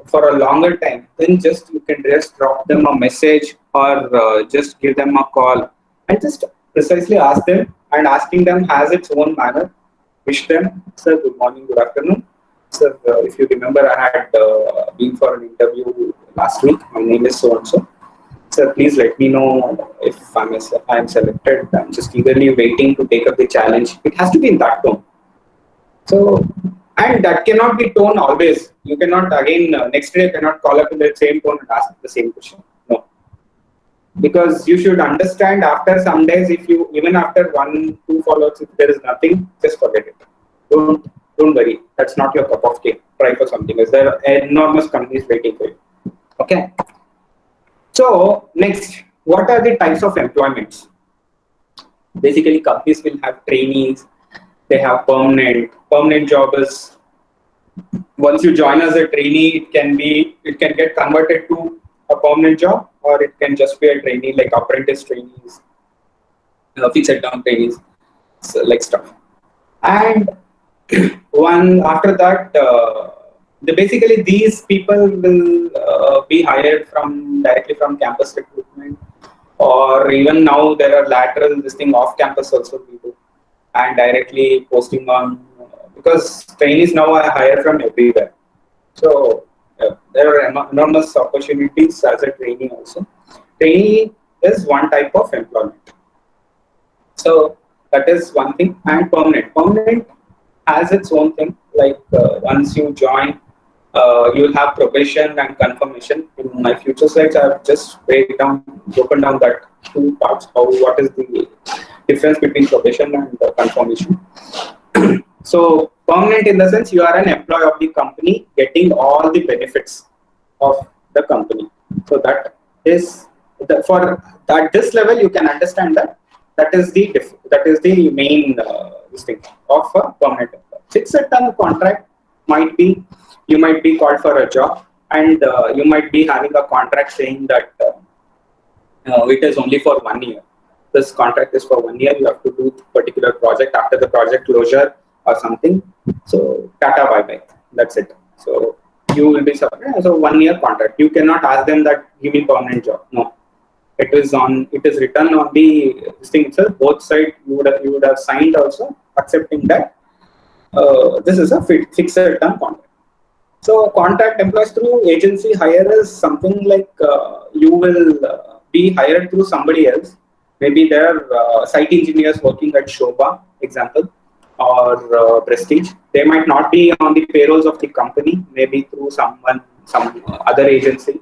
for a longer time, then you can just drop them a message, or just give them a call and just precisely ask them. And asking them has its own manner. Wish them, sir, good morning, good afternoon. Sir, if you remember, I had been for an interview last week. My name is so and so. Sir, please let me know if I'm selected. I'm just eagerly waiting to take up the challenge. It has to be in that tone. So, and that cannot be tone always. You cannot again next day cannot call up in the same tone and ask the same question. No, because you should understand after some days, if you even after 1-2 follow-ups, if there is nothing, just forget it. Don't worry. That's not your cup of tea. Try for something else. There are enormous companies waiting for you. Okay. So next, what are the types of employments? Basically, companies will have trainees. They have permanent job is, once you join as a trainee, it can get converted to a permanent job, or it can just be a trainee, like apprentice trainees, fixed term trainees, so like stuff. And one after that, basically these people will be hired directly from campus recruitment, or even now there are lateral this thing off campus also people, and directly posting on, because trainees now are hired from everywhere. So there are enormous opportunities as a trainee also. Trainee is one type of employment. So that is one thing. And permanent has its own thing. Like once you join, you'll have probation and confirmation. In my future slides, I've just broken down that two parts. What is the difference between probation and confirmation? So permanent in the sense you are an employee of the company, getting all the benefits of the company. So that is for at this level you can understand that that is the main this thing of a permanent employee. Fixed term contract might be, you might be called for a job, and you might be having a contract saying that it is only for 1 year. This contract is for 1 year. You have to do particular project after the project closure or something. So tata bye bye. That's it. So you will be surprised. So 1 year contract. You cannot ask them that give me permanent job. No. It is on. It is written on the this thing itself. Both sides you would have signed also accepting that this is a fixed term contract. So contract employees through agency hire is something like you will be hired through somebody else. Maybe they're site engineers working at Shobha, example, or Prestige. They might not be on the payrolls of the company. Maybe through some other agency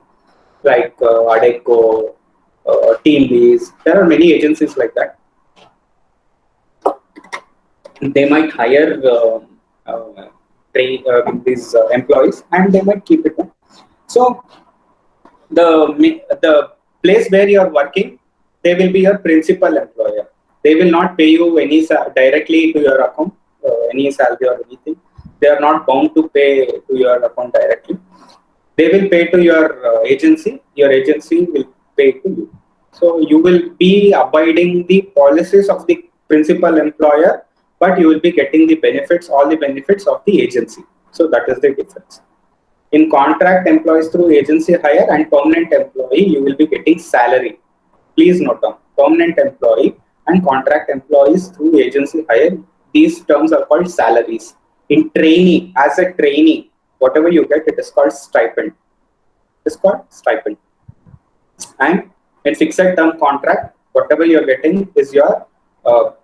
like Adecco, TeamLease. There are many agencies like that. They might hire these employees, and they might keep it on. So the place where you are working, they will be your principal employer. They will not pay you any directly to your account, any salary or anything. They are not bound to pay to your account directly. They will pay to your agency. Your agency will pay to you. So you will be abiding the policies of the principal employer, but you will be getting the benefits, all the benefits of the agency. So that is the difference. In contract employees through agency hire and permanent employee, you will be getting salary. Please note down, permanent employee and contract employees through agency hire, these terms are called salaries. In trainee, as a trainee, whatever you get, it is called stipend. It is called stipend. And in fixed term contract, whatever you're getting is your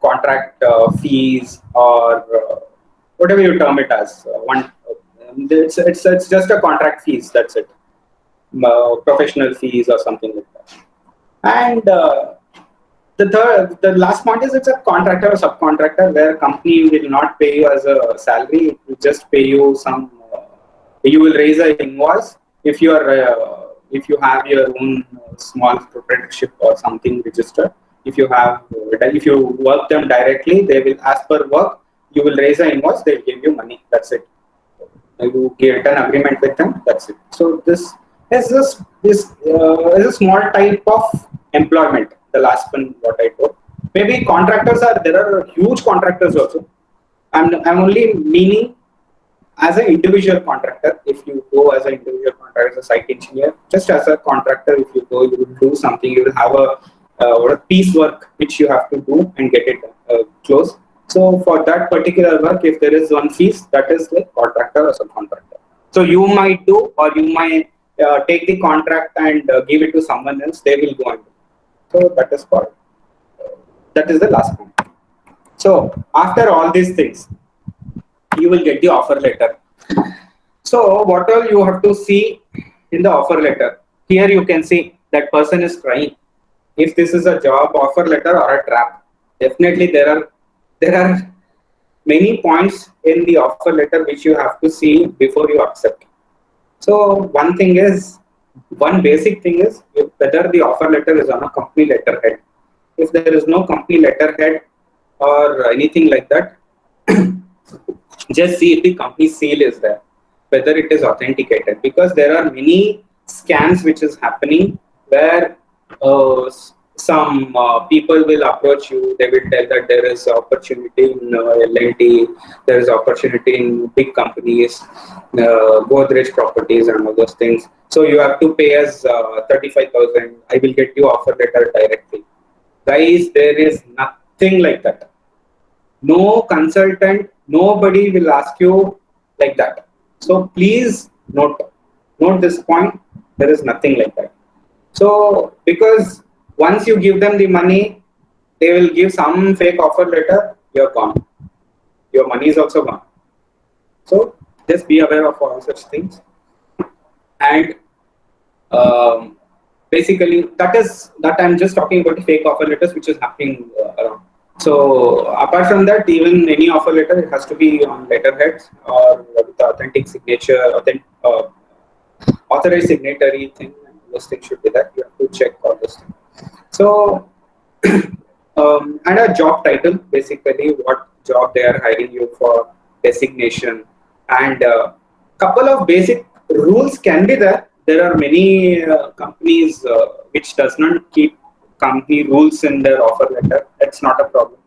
contract fees, or whatever you term it as. It's just a contract fees. That's it. Professional fees or something like that. And the last point is it's a contractor or subcontractor where company will not pay you as a salary. It will just pay you some. You will raise an invoice if you are if you have your own small proprietorship or something registered. If you have if you work them directly, they will, as per work, you will raise an invoice. They will give you money. That's it. You get an agreement with them. That's it. So this is a small type of employment. The last one what I told. Maybe contractors are there are huge contractors also. I'm only meaning as an individual contractor. If you go as an individual contractor, as a site engineer, just as a contractor, if you go, you will do something. You will have a piecework which you have to do and get it closed. So for that particular work, if there is one fees, that is like contractor or subcontractor. So you might do, or you might take the contract and give it to someone else. They will go and do. So that is called. That is the last point. So after all these things, you will get the offer letter. So what all you have to see in the offer letter? Here you can see that person is crying. If this is a job offer letter or a trap, definitely there are many points in the offer letter which you have to see before you accept. So one basic thing is whether the offer letter is on a company letterhead. If there is no company letterhead or anything like that, just see if the company seal is there, whether it is authenticated, because there are many scams which is happening where some people will approach you. They will tell that there is opportunity in L&T, there is opportunity in big companies, Godrej properties and all those things. So you have to pay us 35,000. I will get you offer letter directly. Guys, there is nothing like that. No consultant, nobody will ask you like that. So please note this point. There is nothing like that. So because once you give them the money, they will give some fake offer letter. You're gone. Your money is also gone. So just be aware of all such things. And basically, that I'm just talking about the fake offer letters which is happening around. So apart from that, even any offer letter, it has to be on letterheads or with authentic signature, authorized signatory thing. Those things should be that. You have to check all those things. So and a job title, basically what job they are hiring you for, designation, and couple of basic rules can be there. There are many companies which does not keep company rules in their offer letter. That's not a problem.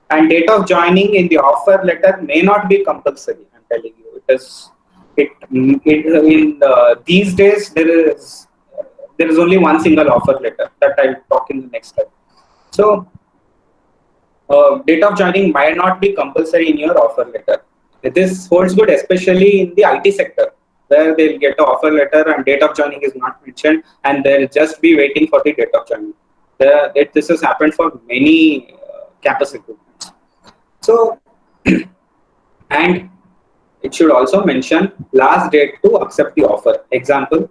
And date of joining in the offer letter may not be compulsory. I'm telling you, it is. It in these days there is only one single offer letter that I'll talk in the next slide. So date of joining might not be compulsory in your offer letter. This holds good especially in the IT sector, where they'll get an offer letter and date of joining is not mentioned, and they'll just be waiting for the date of joining. This has happened for many campus recruitments. So, and it should also mention last date to accept the offer. Example,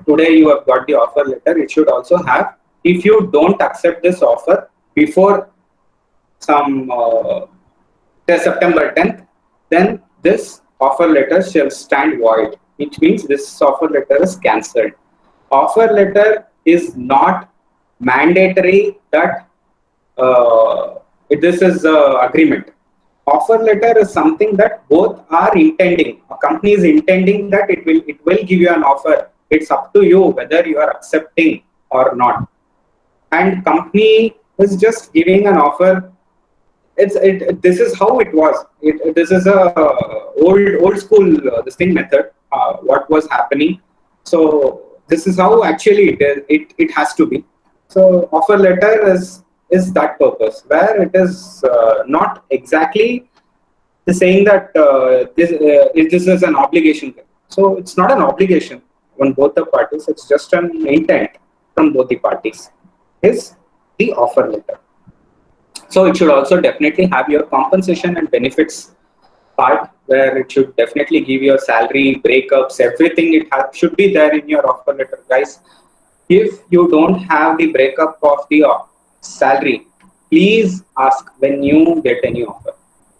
today you have got the offer letter. It should also have, if you don't accept this offer before some September 10th, then this offer letter shall stand void, which means this offer letter is cancelled. Offer letter is not mandatory that this is agreement. Offer letter is something that both are intending. A company is intending that it will give you an offer. It's up to you whether you are accepting or not. And company is just giving an offer. This is how it was. This is a old school this thing method. What was happening? So this is how actually it has to be. So offer letter is that purpose, where it is not exactly the saying that this is an obligation. So it's not an obligation on both the parties. It's just an intent from both the parties. Is the offer letter. So it should also definitely have your compensation and benefits part, where it should definitely give your salary breakups, everything. Should be there in your offer letter, guys. If you don't have the breakup of the salary, please ask when you get any offer,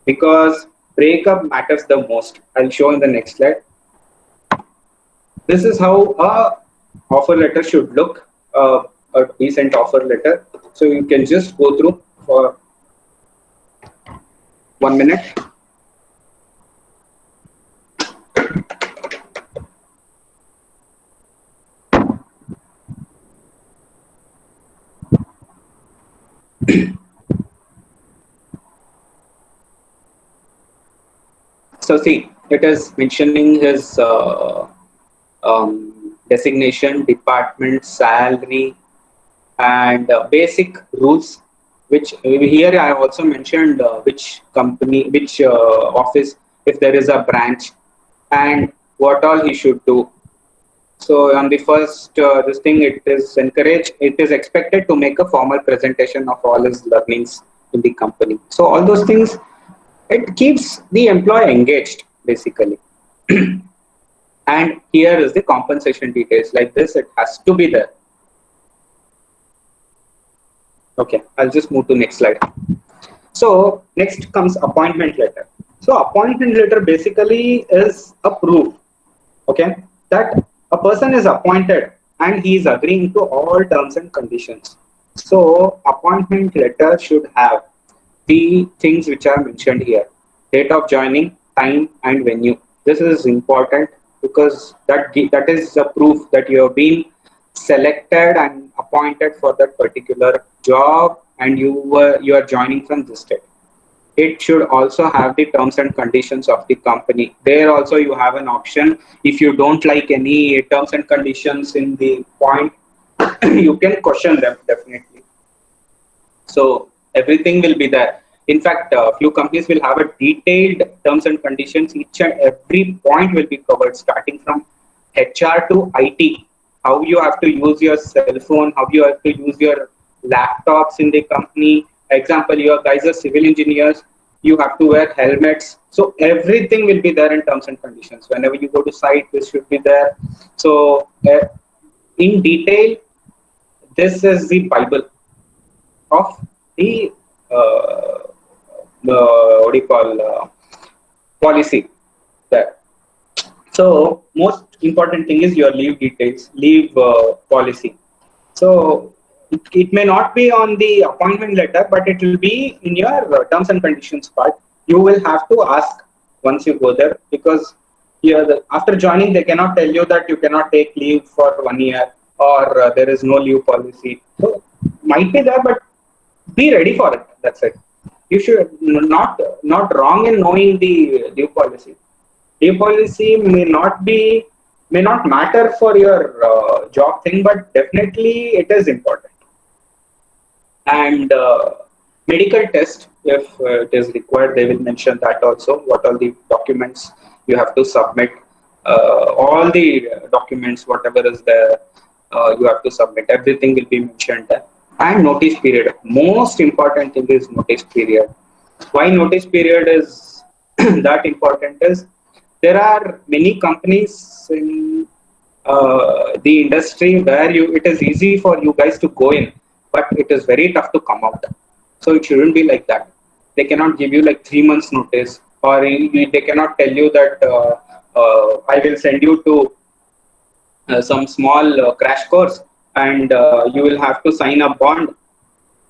because breakup matters the most. I'll show in the next slide. This is how a offer letter should look, a decent offer letter. So you can just go through for 1 minute. So see, it is mentioning his designation, department, salary, and basic rules. Which here I also mentioned which company, which office, if there is a branch, and what all he should do. So on the first this thing, it is encouraged. It is expected to make a formal presentation of all his learnings in the company. So all those things, it keeps the employee engaged basically. And here is the compensation details. Like this, it has to be there. Okay, I'll just move to next slide. So next comes appointment letter. So appointment letter basically is a proof, okay, that a person is appointed and he is agreeing to all terms and conditions. So appointment letter should have the things which are mentioned here: date of joining, time, and venue. This is important because that is a proof that you have been selected and appointed for that particular job, and you are joining from this state. It should also have the terms and conditions of the company. There also you have an option. If you don't like any terms and conditions in the point, you can question them definitely. So everything will be there. In fact, few companies will have a detailed terms and conditions. Each and every point will be covered, starting from HR to IT. How you have to use your cell phone, how you have to use your laptops in the company. Example, you guys are civil engineers, you have to wear helmets. So everything will be there in terms and conditions. Whenever you go to site, this should be there. So in detail, this is the Bible of the what do you call policy there. So most important thing is your leave details, leave policy. So It may not be on the appointment letter, but it will be in your terms and conditions part. You will have to ask once you go there, because after joining, they cannot tell you that you cannot take leave for 1 year, or there is no leave policy. So might be there, but be ready for it. That's it. You should not wrong in knowing the leave policy. Leave policy may not matter for your job thing, but definitely it is important. And medical test, if it is required, they will mention that also. What are the documents you have to submit? All the documents, whatever is there, you have to submit. Everything will be mentioned there. And notice period. Most important thing is notice period. Why notice period is that important is there are many companies in the industry where it is easy for you guys to go in, but it is very tough to come out. So it shouldn't be like that. They cannot give you like 3 months notice, or they cannot tell you that I will send you to some small crash course, and you will have to sign a bond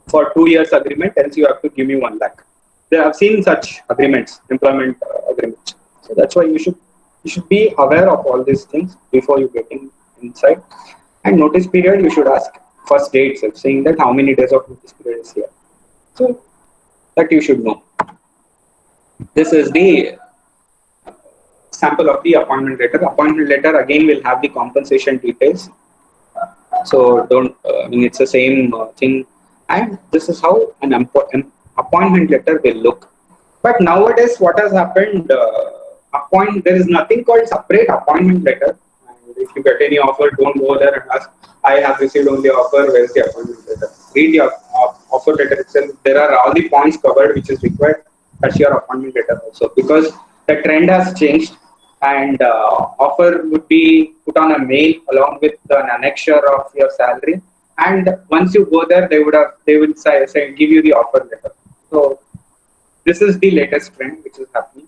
for 2 years agreement, else you have to give me 1 lakh. They have seen such agreements, employment agreements. So that's why you should be aware of all these things before you getting inside. And notice period, you should ask first day itself, saying that how many days of notice period is here. So that you should know. This is the sample of the appointment letter. Appointment letter again will have the compensation details. So don't. I mean, it's the same thing, and this is how an appointment letter will look. But nowadays, what has happened? There is nothing called separate appointment letter. And if you get any offer, don't go there and ask. I have received only offer. Where is the appointment letter? Read the offer letter itself. There are all the points covered which is required. That's your appointment letter also, because the trend has changed, and offer would be put on a mail along with an annexure of your salary. And once you go there, they will say give you the offer letter. So this is the latest trend which is happening.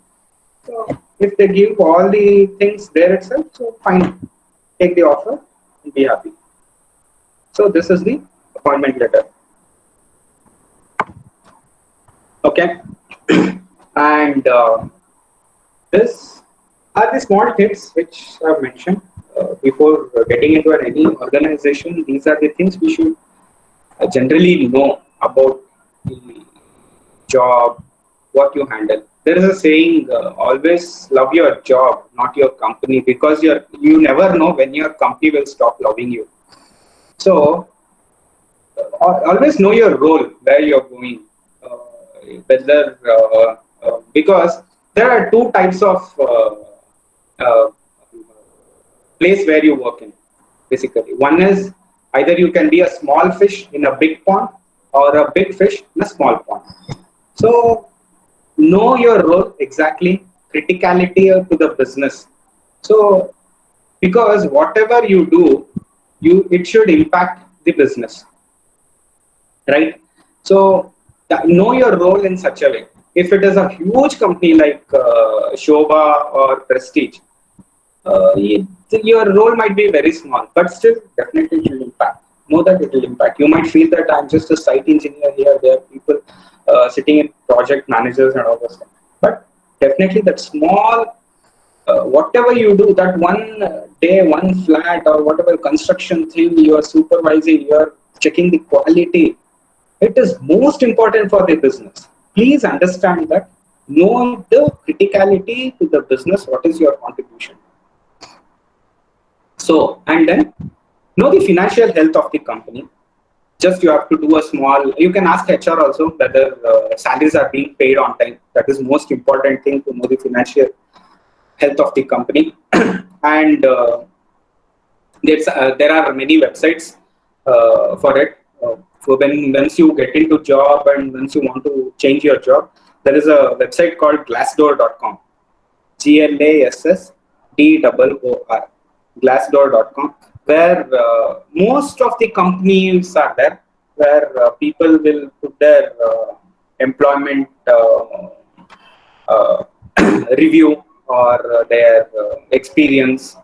So if they give all the things there itself, so fine, take the offer and be happy. So this is the appointment letter. Okay, and this are the small tips which I've mentioned before getting into any organization. These are the things we should generally know about the job, what you handle. There is a saying: always love your job, not your company, because you never know when your company will stop loving you. So always know your role, where you're going, whether because there are two types of uh, place where you work in. Basically, one is either you can be a small fish in a big pond, or a big fish in a small pond. So know your role exactly, criticality to the business. So because whatever you do, it should impact the business, right? So know your role in such a way. If it is a huge company like Shobha or Prestige, your role might be very small, but still definitely it will impact. Know that it will impact. You might feel that I'm just a site engineer here. There are people sitting in project managers and all those things. But definitely that small, whatever you do, that one day, one flat or whatever construction thing you are supervising, you are checking the quality. It is most important for the business. Please understand that. Know the criticality to the business. What is your contribution? So, and then know the financial health of the company. Just you have to do a small, you can ask HR also whether salaries are being paid on time. That is most important thing, to know the financial health of the company. And there are many websites for it. So once you get into job and once you want to change your job, there is a website called glassdoor.com. GLASSDOOR, glassdoor.com, where most of the companies are there, where people will put their employment uh, review, or their experience,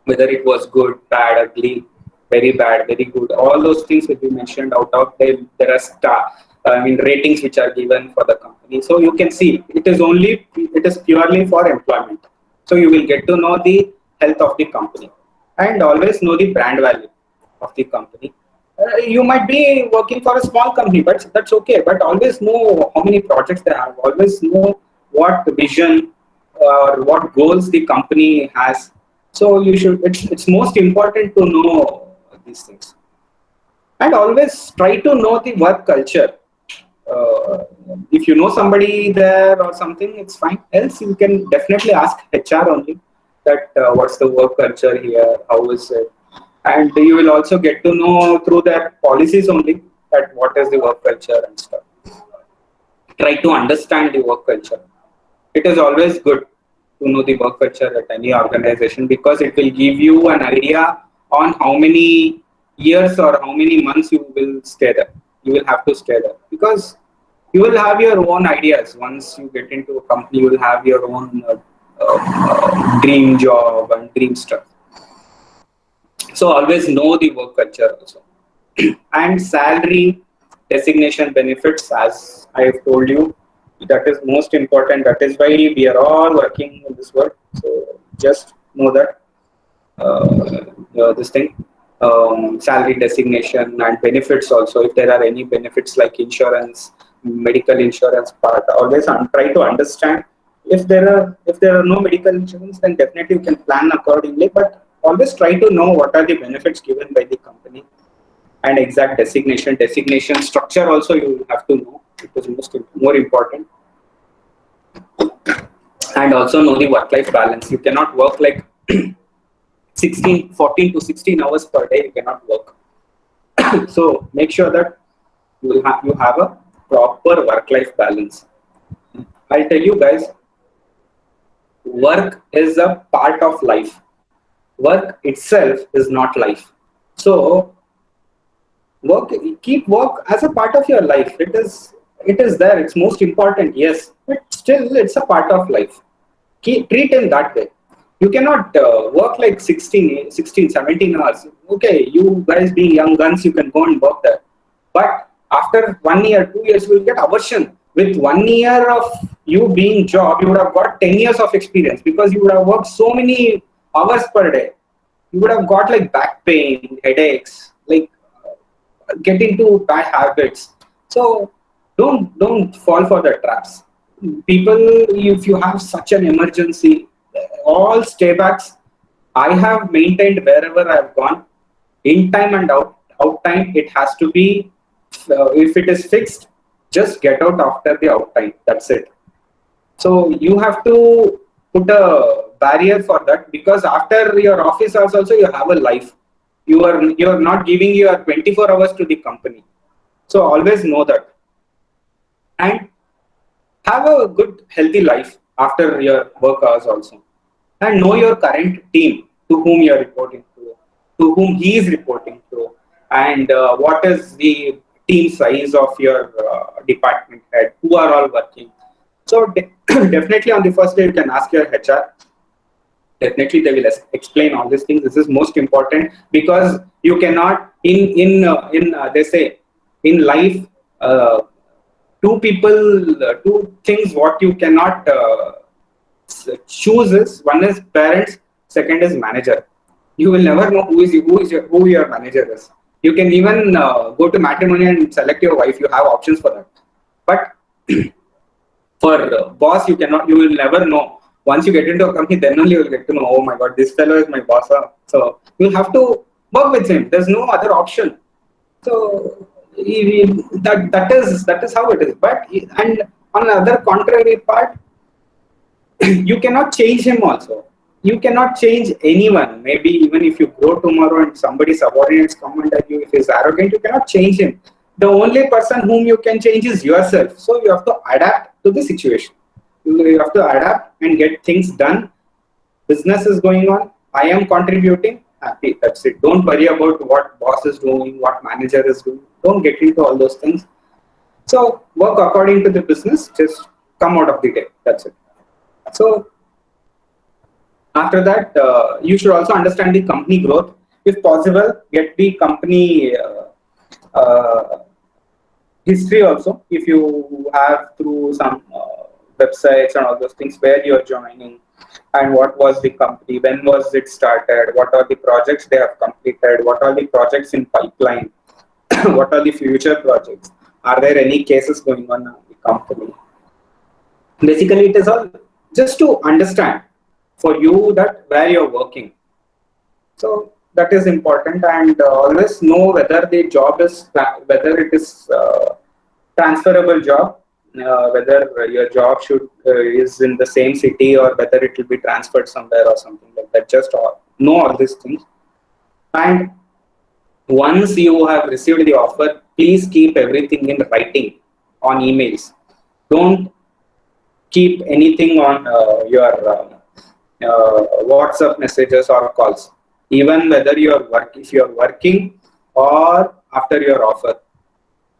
whether it was good, bad, ugly. very bad, very good. All those things will be mentioned out of them. There are ratings which are given for the company. So you can see it is purely for employment. So you will get to know the health of the company and always know the brand value of the company. You might be working for a small company, but that's okay. But always know how many projects they have. Always know what vision or what goals the company has. So you should. It's most important to know these things, and always try to know the work culture. Uh, if you know somebody there or something, it's fine. Else, you can definitely ask HR only that what's the work culture here, how is it, and you will also get to know through their policies only that what is the work culture and stuff. Try to understand the work culture. It is always good to know the work culture at any organization because it will give you an idea on how many years or how many months you will stay there. You will have to stay there because you will have your own ideas. Once you get into a company, you will have your own dream job and dream stuff. So always know the work culture also. And salary designation benefits, as I have told you, that is most important. That is why we are all working in this world. So just know that this thing, salary designation and benefits also. If there are any benefits like insurance, medical insurance part, always try to understand. If there are no medical insurance, then definitely you can plan accordingly. But always try to know what are the benefits given by the company and exact designation structure also you have to know. It is more important. And also know the work life balance. You cannot work like 14 to 16 hours per day. You cannot work. So make sure that you have a proper work life balance. I'll tell you guys, work is a part of life. Work itself is not life. So work, keep work as a part of your life. It is there, it's most important, yes, but still it's a part of life. Treat in that way. You cannot work like 17 hours. Okay, you guys being young guns, you can go and work there, but after 1 year, 2 years, you will get aversion. With 1 year of you being job, you would have got 10 years of experience because you would have worked so many hours per day. You would have got like back pain, headaches, like get into bad habits. So don't fall for the traps. People, if you have such an emergency, all stay backs I have maintained wherever I've gone, in time and out time. It has to be if it is fixed, just get out after the out time. That's it. So you have to put a barrier for that because after your office hours also you have a life. You are not giving your 24 hours to the company. So always know that and have a good healthy life after your work hours also, and know your current team to whom you are reporting to whom he is reporting to, and what is the team size of your department head, who are all working. So definitely on the first day you can ask your HR. Definitely they will explain all these things. This is most important because you cannot in they say in life, uh, two things what you cannot choose is, one is parents, second is manager. You will never know who your manager is. You can even go to matrimony and select your wife. You have options for that, but for boss you will never know. Once you get into a company, then only you will get to know, oh my god, this fellow is my boss, huh? So you'll have to work with him. There's no other option. So that is how it is. But and on the other contrary part, you cannot change him also. You cannot change anyone. Maybe even if you grow tomorrow and somebody subordinates come under you, if he's arrogant, you cannot change him. The only person whom you can change is yourself. So you have to adapt to the situation. You have to adapt and get things done. Business is going on. I am contributing. Happy. That's it. Don't worry about what boss is doing, what manager is doing. Don't get into all those things. So work according to the business. Just come out of the day. That's it. So after that, you should also understand the company growth. if possible, get the company history also, if you have through some websites and all those things, where you're joining and what was the company, when was it started, what are the projects they have completed, what are the projects in pipeline, what are the future projects, are there any cases going on in the company. Basically, it is all just to understand for you that where you're working. So that is important, and always know whether the job is whether it is transferable job, whether your job should is in the same city or whether it will be transferred somewhere or something like that. Just know all these things. And once you have received the offer, please keep everything in writing on emails. Don't keep anything on your WhatsApp messages or calls. Even whether if you are working or after your offer,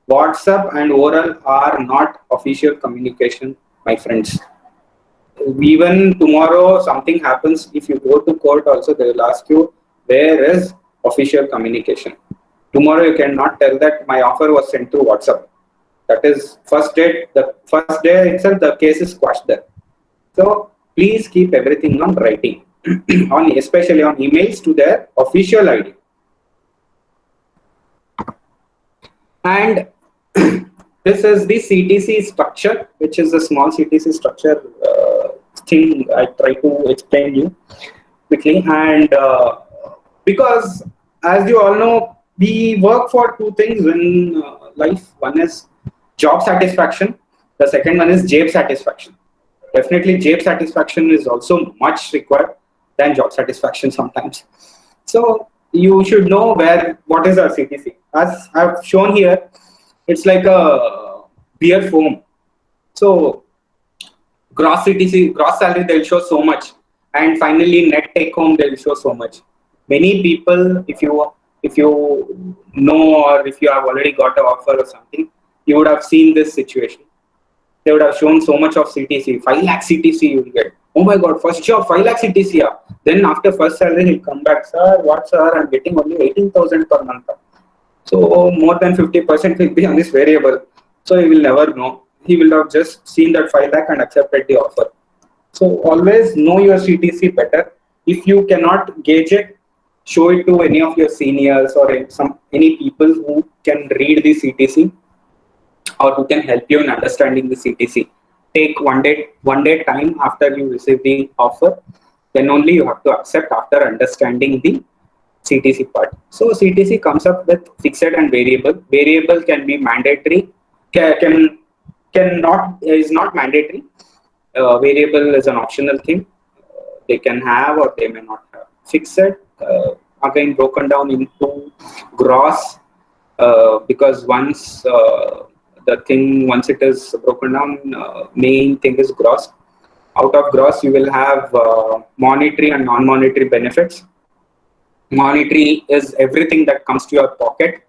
WhatsApp and oral are not official communication, my friends. Even tomorrow, something happens. If you go to court, also they will ask you where is official communication. Tomorrow, you cannot tell that my offer was sent through WhatsApp. That is first day. The first day itself, the case is quashed there. So please keep everything on writing, on especially on emails to their official ID. And this is the CTC structure, which is a small CTC structure thing I try to explain you quickly. And because, as you all know, we work for two things in life. One is job satisfaction. The second one is job satisfaction. Definitely, job satisfaction is also much required than job satisfaction sometimes. So you should know what is our CTC. As I've shown here, it's like a beer foam. So gross CTC, gross salary, they'll show so much, and finally net take home, they'll show so much. Many people, if you know, or if you have already got an offer or something, you would have seen this situation. They would have shown so much of CTC, 5 lakh CTC you will get. Oh my God, first job, 5 lakh CTC. Yeah. Then after first salary, he'll come back, sir, what sir, I'm getting only 18,000 per month. So more than 50% will be on this variable. So he will never know. He will have just seen that 5 lakh and accepted the offer. So always know your CTC better. If you cannot gauge it, show it to any of your seniors or any people who can read the CTC or who can help you in understanding the CTC. Take one day time after you receive the offer. Then only you have to accept after understanding the CTC part. So CTC comes up with fixed and variable. Variable can be mandatory, is not mandatory. Variable is an optional thing. They can have or they may not have. Fixed, again broken down into gross, because once it is broken down, main thing is gross. Out of gross, you will have monetary and non-monetary benefits. Monetary is everything that comes to your pocket.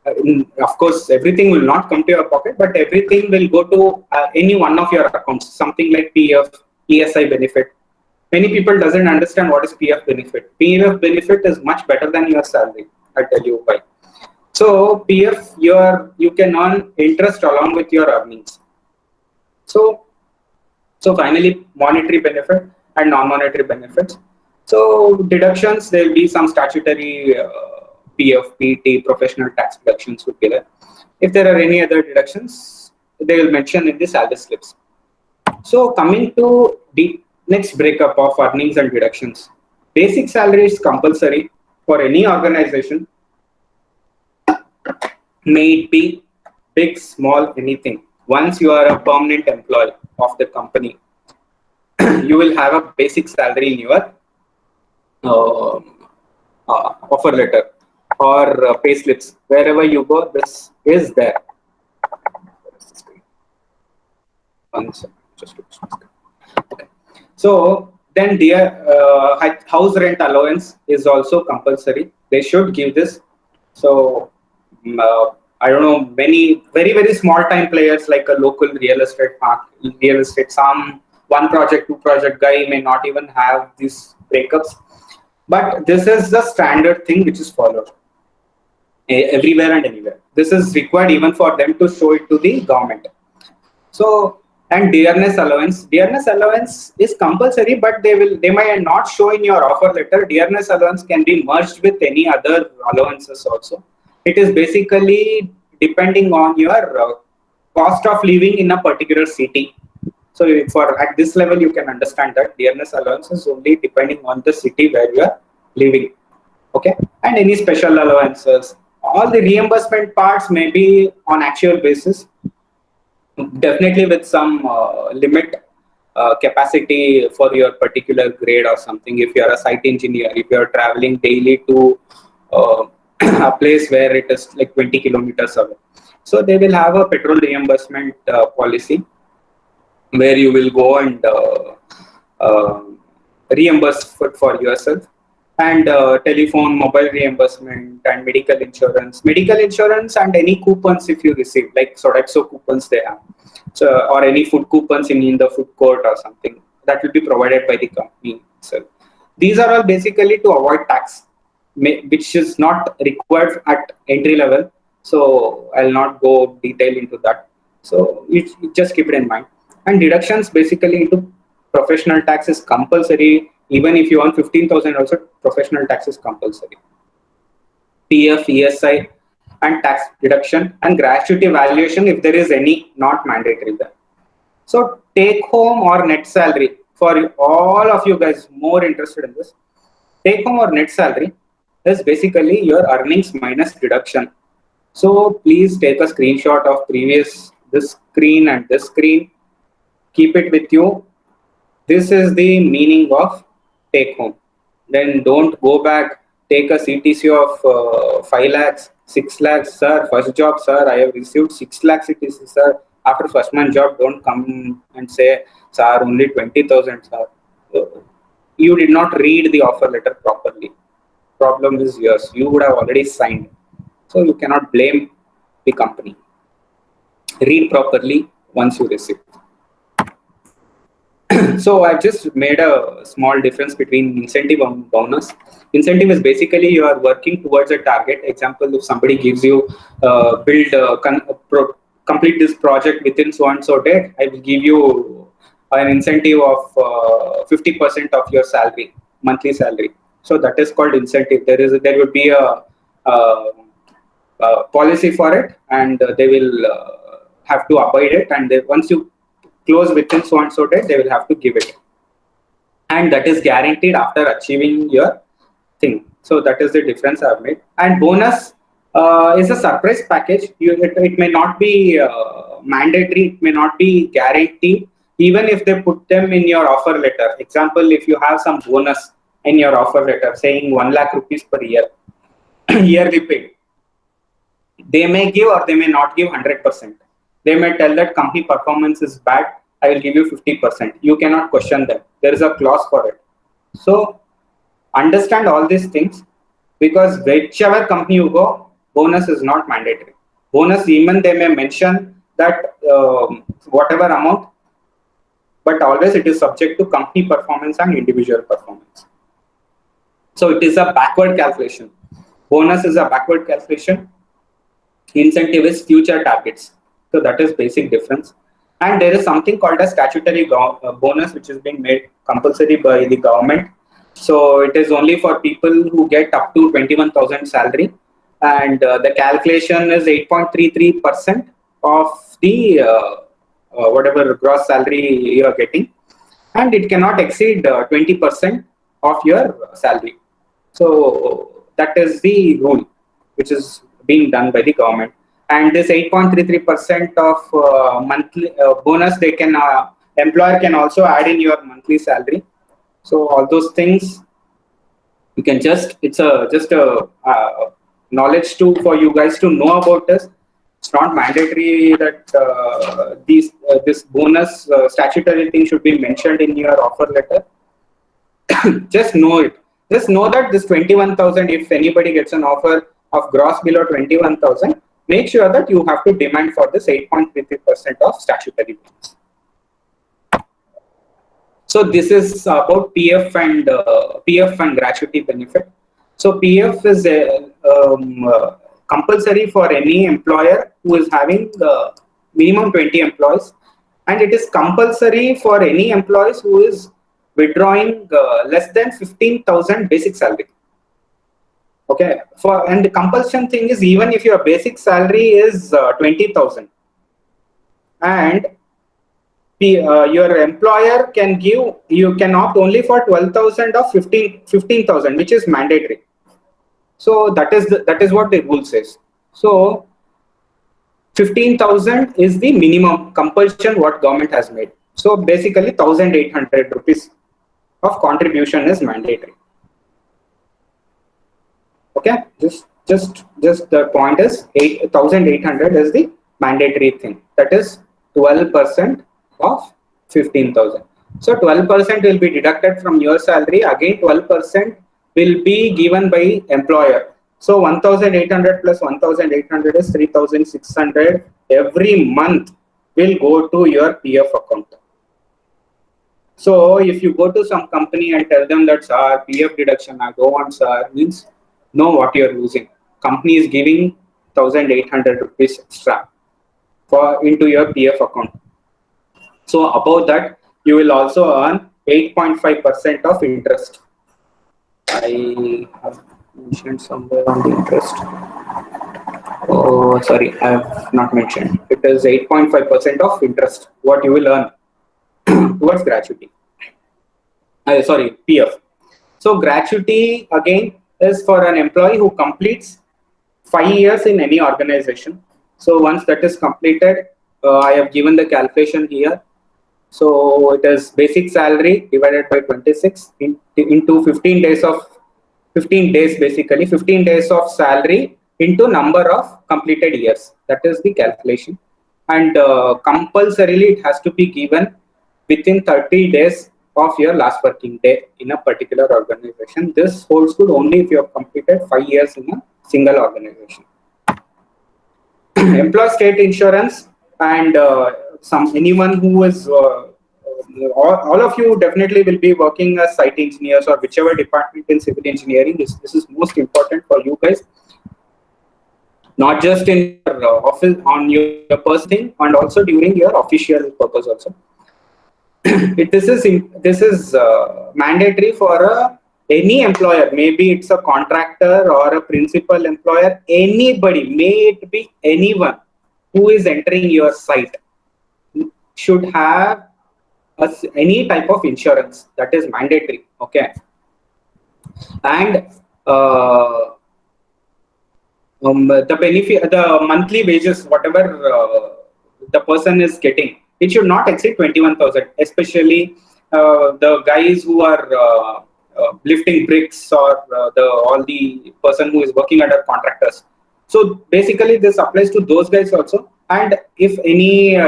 Of course, everything will not come to your pocket, but everything will go to any one of your accounts. Something like PF, ESI benefit. Many people doesn't understand what is PF benefit. PF benefit is much better than your salary. I'll tell you why. So PF, you can earn interest along with your earnings. So finally, monetary benefit and non-monetary benefits. So deductions, there will be some statutory PF, PT, professional tax deductions would be there. If there are any other deductions, they will mention in the salary slips. So coming to the next breakup of earnings and deductions. Basic salary is compulsory for any organization, may it be big, small, anything. Once you are a permanent employee of the company, you will have a basic salary in your offer letter or pay slips. Wherever you go, this is there. Okay. So then house rent allowance is also compulsory. They should give this. So I don't know, many very, very small time players like a local real estate, some one project, two project guy may not even have these breakups. But this is the standard thing which is followed everywhere and anywhere. This is required even for them to show it to the government. So, and dearness allowance is compulsory, but they might not show in your offer letter. Dearness allowance can be merged with any other allowances also. It is basically depending on your cost of living in a particular city. So for at this level, you can understand that dearness allowance is only depending on the city where you are living. Okay, and any special allowances. All the reimbursement parts may be on actual basis, definitely with some limit capacity for your particular grade or something. If you are a site engineer, if you are traveling daily to uh, a place where it is like 20 kilometers away, so they will have a petrol reimbursement policy where you will go and uh, reimburse for yourself, and telephone, mobile reimbursement, and medical insurance and any coupons if you receive, like Sodexo coupons they have, so or any food coupons in the food court or something, that will be provided by the company itself. These are all basically to avoid tax, which is not required at entry level, so I'll not go detail into that. So you just keep it in mind. And deductions basically into professional tax is compulsory. Even if you earn 15,000 also, professional tax is compulsory. PF, ESI, and tax deduction, and gratuity valuation if there is any, not mandatory there. So take home or net salary, for all of you guys more interested in this, take home or net salary is basically your earnings minus deduction. So please take a screenshot of previous this screen and this screen, keep it with you. This is the meaning of take home. Then don't go back, take a CTC of 5 lakhs, 6 lakhs, sir, first job, sir, I have received 6 lakhs CTC, sir. After first month job, don't come and say, sir, only 20,000, sir. You did not read the offer letter properly. Problem is yours. You would have already signed. So you cannot blame the company. Read properly once you receive. So I've just made a small difference between incentive and bonus. Incentive is basically you are working towards a target. Example, if somebody gives you complete this project within so and so date, I will give you an incentive of 50% of your salary, monthly salary. So that is called incentive. There would be a policy for it, and they will have to abide it. And once you close within so and so date, they will have to give it, and that is guaranteed after achieving your thing. So that is the difference I've made. And bonus is a surprise package. It may not be mandatory, it may not be guaranteed, even if they put them in your offer letter. Example, if you have some bonus in your offer letter saying 1 lakh rupees per year, yearly pay, they may give or they may not give 100%. They may tell that company performance is bad, I will give you 50%. You cannot question them. There is a clause for it. So understand all these things, because whichever company you go, bonus is not mandatory. Bonus, even they may mention that whatever amount, but always it is subject to company performance and individual performance. So it is a backward calculation. Bonus is a backward calculation. Incentive is future targets. So that is basic difference. And there is something called a statutory bonus, which is being made compulsory by the government. So it is only for people who get up to 21,000 salary, and the calculation is 8.33% of the whatever gross salary you are getting, and it cannot exceed 20% of your salary. So that is the rule which is being done by the government. And this 8.33% of monthly bonus, they can employer can also add in your monthly salary. So all those things you can just just a knowledge to for you guys to know about this. It's not mandatory that this bonus statutory thing should be mentioned in your offer letter. Just know it. Just know that this 21,000, if anybody gets an offer of gross below 21,000, make sure that you have to demand for this 8.33% of statutory bonus. So this is about PF and gratuity benefit. So PF is compulsory for any employer who is having minimum 20 employees, and it is compulsory for any employees who is withdrawing less than 15,000 basic salary. Okay, and the compulsion thing is, even if your basic salary is 20,000 and your employer you can opt only for 12,000 or 15,000, which is mandatory. So that is what the rule says. So 15,000 is the minimum compulsion what government has made. So basically 1,800 rupees of contribution is mandatory. Okay, just the point is 1,800 is the mandatory thing. That is 12% of 15,000. So 12% will be deducted from your salary. Again, 12% will be given by employer. So 1,800 plus 1,800 is 3,600 every month will go to your PF account. So if you go to some company and tell them that sir, PF deduction I don't want, sir, means know what you're losing. Company is giving 1,800 rupees extra into your PF account. So above that, you will also earn 8.5% of interest. I have mentioned somewhere on the interest. Oh, sorry, I have not mentioned. It is 8.5% of interest, what you will earn towards gratuity. Sorry, PF. So gratuity again is for an employee who completes 5 years in any organization. So once that is completed, I have given the calculation here. So it is basic salary divided by 26 into 15 days basically 15 days of salary into number of completed years. That is the calculation, and compulsorily it has to be given within 30 days of your last working day in a particular organization. This holds good only if you have completed 5 years in a single organization. Employee state insurance and anyone who is all of you definitely will be working as site engineers or whichever department in civil engineering. This is most important for you guys, not just in your office on your personal thing, and also during your official purpose also. This is mandatory for any employer. Maybe it's a contractor or a principal employer. Anybody, may it be anyone who is entering your site, should have any type of insurance. That is mandatory. Okay, and the benefit, the monthly wages, whatever the person is getting, it should not exceed 21,000. Especially the guys who are lifting bricks, or all the person who is working under contractors. So basically, this applies to those guys also. And if any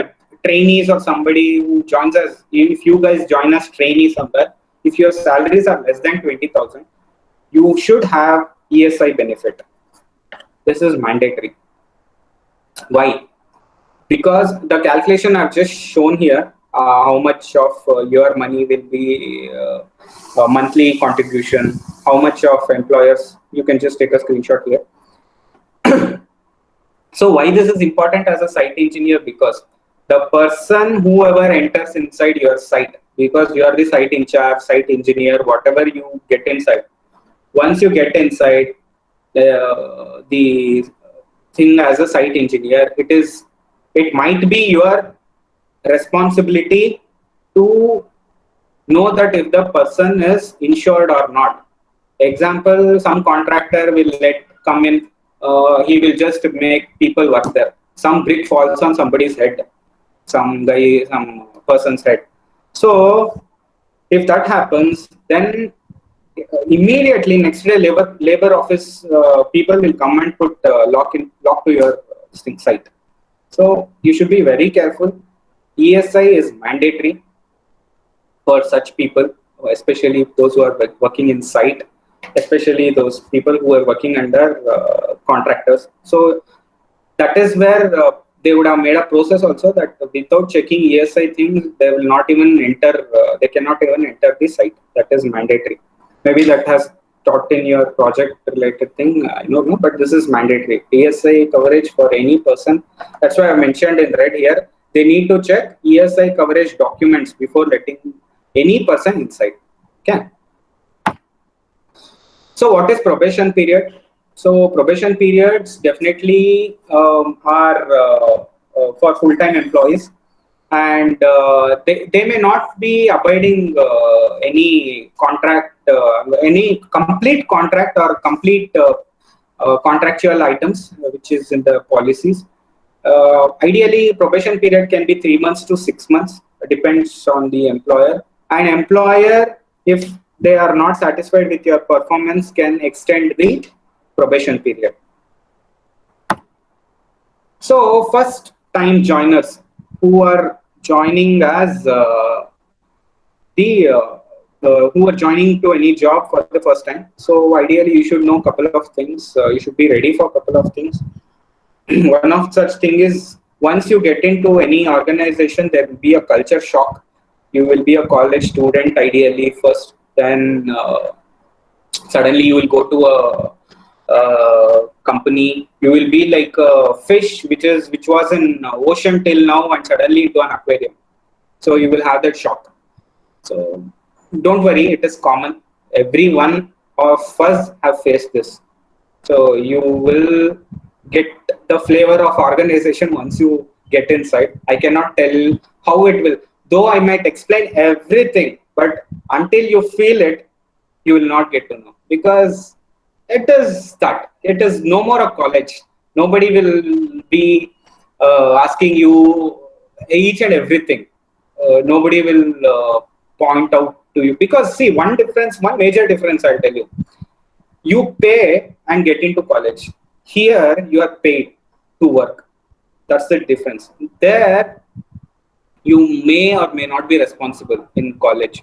trainees or somebody who joins us, if you guys join us trainee somewhere, if your salaries are less than 20,000, you should have ESI benefit. This is mandatory. Why? Because the calculation I've just shown here, how much of your money will be monthly contribution, how much of employers, you can just take a screenshot here. So why this is important as a site engineer? Because the person, whoever enters inside your site, because you are the site in charge, site engineer, whatever you get inside, once you get inside the thing as a site engineer, it might be your responsibility to know that if the person is insured or not. Example, some contractor will come in, he will just make people work there. Some brick falls on somebody's head, some person's head. So if that happens, then immediately next day labor office people will come and put lock to your site. So you should be very careful. ESI is mandatory for such people, especially those who are working in site, especially those people who are working under contractors. So that is where they would have made a process also that without checking ESI things, they will not even enter. They cannot even enter the site. That is mandatory. Maybe that has taught in your project related thing. I don't know, but this is mandatory. ESI coverage for any person. That's why I mentioned in red here. They need to check ESI coverage documents before letting any person inside. Okay. So what is probation period? So probation periods definitely are for full-time employees, and they may not be abiding any contract, any complete contract or complete contractual items, which is in the policies. Ideally, probation period can be 3 months to 6 months, depends on the employer. And employer, if they are not satisfied with your performance, can extend the probation period. So, first time joiners who are joining as who are joining to any job for the first time. So, ideally, you should know a couple of things. You should be ready for a couple of things. One of such thing is once you get into any organization, there will be a culture shock. You will be a college student ideally first, then suddenly you will go to a company. You will be like a fish which was in ocean till now and suddenly into an aquarium. So you will have that shock. So don't worry, it is common. Every one of us have faced this. So you will get the flavor of organization once you get inside. I cannot tell how it will, though I might explain everything, but until you feel it, you will not get to know, because it is that it is no more a college. Nobody will be asking you each and everything. Nobody will point out to you, because see, one major difference I'll tell you. You pay and get into college. Here, you are paid to work. That's the difference. There, you may or may not be responsible in college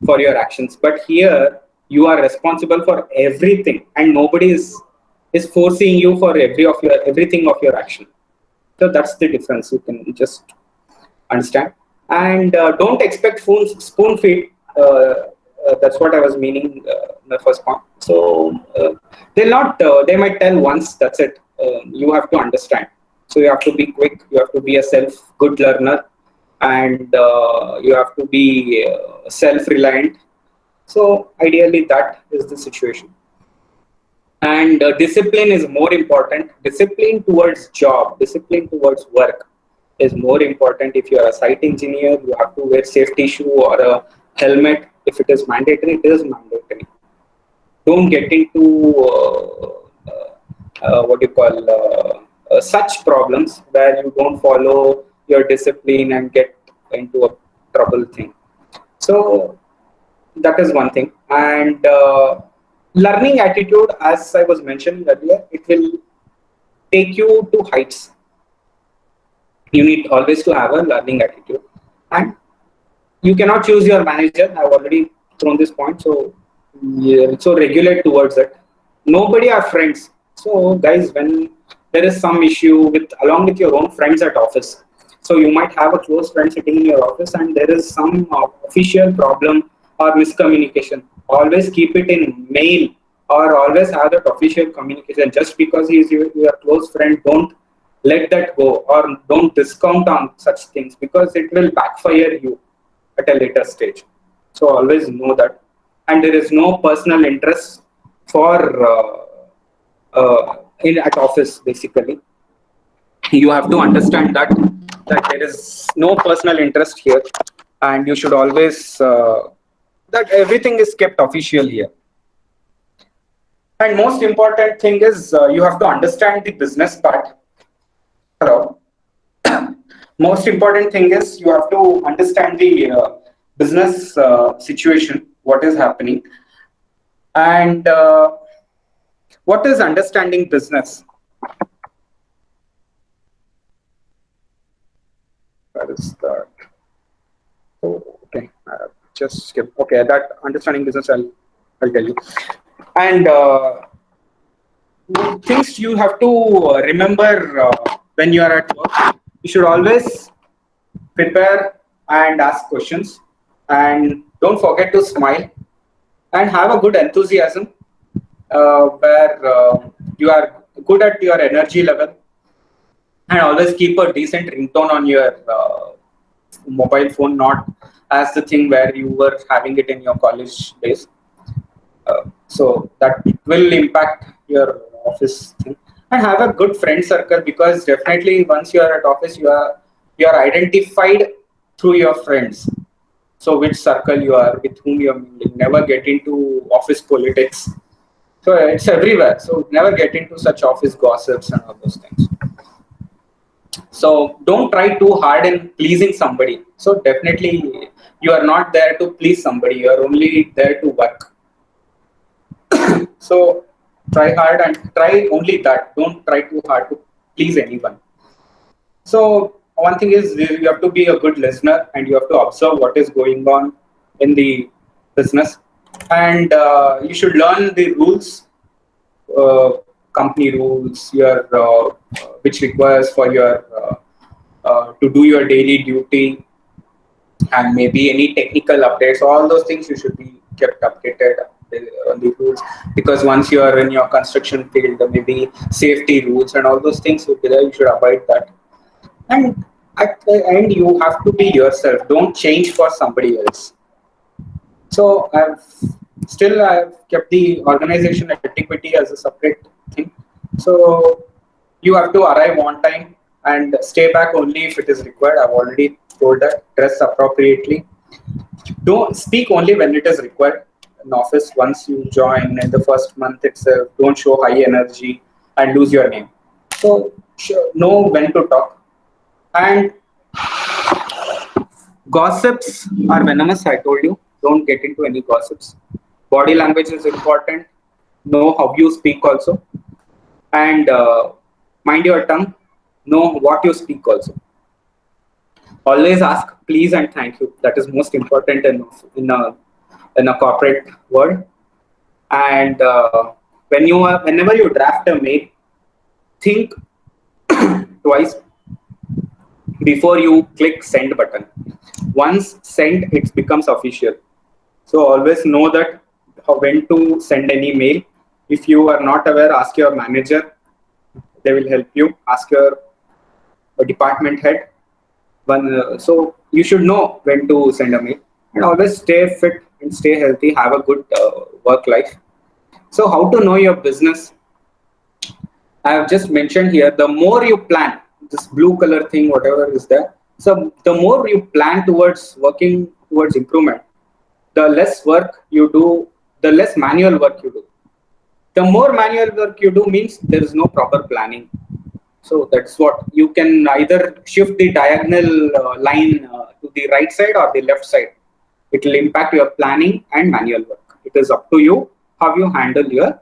for your actions, but here you are responsible for everything, and nobody is forcing you for everything of your action. So that's the difference. You can just understand, and don't expect spoon feed. That's what I was meaning in the first point. So they'll not. They might tell once. That's it. You have to understand. So you have to be quick. You have to be a good learner, and you have to be self-reliant. So ideally, that is the situation. And discipline is more important. Discipline towards job, discipline towards work is more important. If you are a site engineer, you have to wear safety shoe or a helmet. If it is mandatory, it is mandatory. Don't get into what you call such problems where you don't follow your discipline and get into a trouble thing. So that is one thing. And learning attitude, as I was mentioning earlier, it will take you to heights. You need always to have a learning attitude, and you cannot choose your manager. I've already thrown this point, so yeah, so regulate towards it. Nobody are friends. So guys, when there is some issue with along with your own friends at office, so you might have a close friend sitting in your office, and there is some official problem or miscommunication. Always keep it in mail, or always have that official communication. Just because he is your close friend, don't let that go, or don't discount on such things, because it will backfire you at a later stage. So always know that. And there is no personal interest for at office. Basically, you have to understand that there is no personal interest here, and you should always that everything is kept official here. And most important thing is you have to understand the business part. Hello. Most important thing is you have to understand the business situation, what is happening, and what is understanding business. That is that. Oh, okay, just skip. Okay, that understanding business, I'll tell you. And things you have to remember when you are at work. You should always prepare and ask questions, and don't forget to smile and have a good enthusiasm, where you are good at your energy level, and always keep a decent ringtone on your mobile phone, not as the thing where you were having it in your college days. So that will impact your office thing. And have a good friend circle, because definitely once you are at office, you are identified through your friends. So which circle you are, with whom you are mingling. Never get into office politics. So it's everywhere. So never get into such office gossips and all those things. So don't try too hard in pleasing somebody. So definitely you are not there to please somebody. You are only there to work. So try hard and try only that. Don't try too hard to please anyone. So one thing is, you have to be a good listener, and you have to observe what is going on in the business, and you should learn the rules, uh, company rules, your which requires for your to do your daily duty, and maybe any technical updates. All those things you should be kept updated on the rules, because once you are in your construction field, there may be safety rules and all those things. So you should abide that, and at the end you have to be yourself. Don't change for somebody else. So I've kept the organization etiquette as a separate thing. So you have to arrive on time and stay back only if it is required. I've already told that. Dress appropriately. Don't speak only when it is required in office. Once you join in the first month itself, don't show high energy and lose your name. So know when to talk. And gossips are venomous, I told you. Don't get into any gossips. Body language is important. Know how you speak also. And mind your tongue. Know what you speak also. Always ask please and thank you. That is most important in a corporate world. And whenever you draft a mail, think twice before you click send button. Once sent, it becomes official. So always know that when to send any mail. If you are not aware, ask your manager. They will help you. Ask your department head. So you should know when to send a mail, and always stay fit and stay healthy. Have a good work life. So how to know your business? I have just mentioned here. The more you plan, this blue color thing, whatever is there. So the more you plan towards working towards improvement, the less work you do, the less manual work you do. The more manual work you do means there is no proper planning. So that's what you can either shift the diagonal line to the right side or the left side. It will impact your planning and manual work. It is up to you how you handle your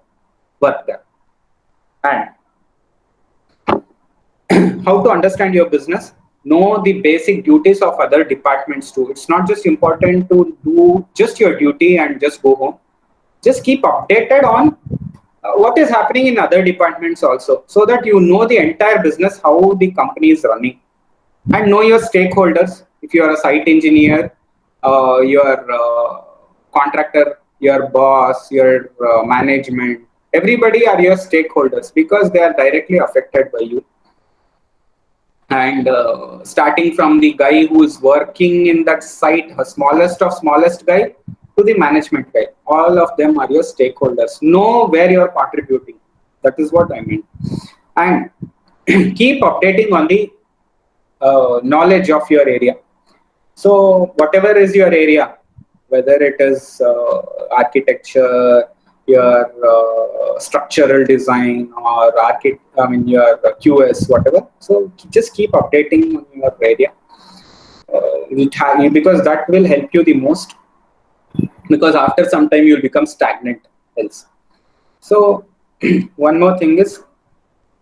work there. And how to understand your business? Know the basic duties of other departments too. It's not just important to do just your duty and just go home. Just keep updated on what is happening in other departments also, so that you know the entire business, how the company is running, and know your stakeholders. If you are a site engineer, your contractor, your boss, your management, everybody are your stakeholders, because they are directly affected by you. And starting from the guy who is working in that site, the smallest of smallest guy, to the management guy, all of them are your stakeholders. Know where you are contributing. That is what I mean. And keep updating on the knowledge of your area. So whatever is your area, whether it is architecture, your structural design, or your QS, whatever. So just keep updating on your area, because that will help you the most. Because after some time you'll become stagnant else. So one more thing is,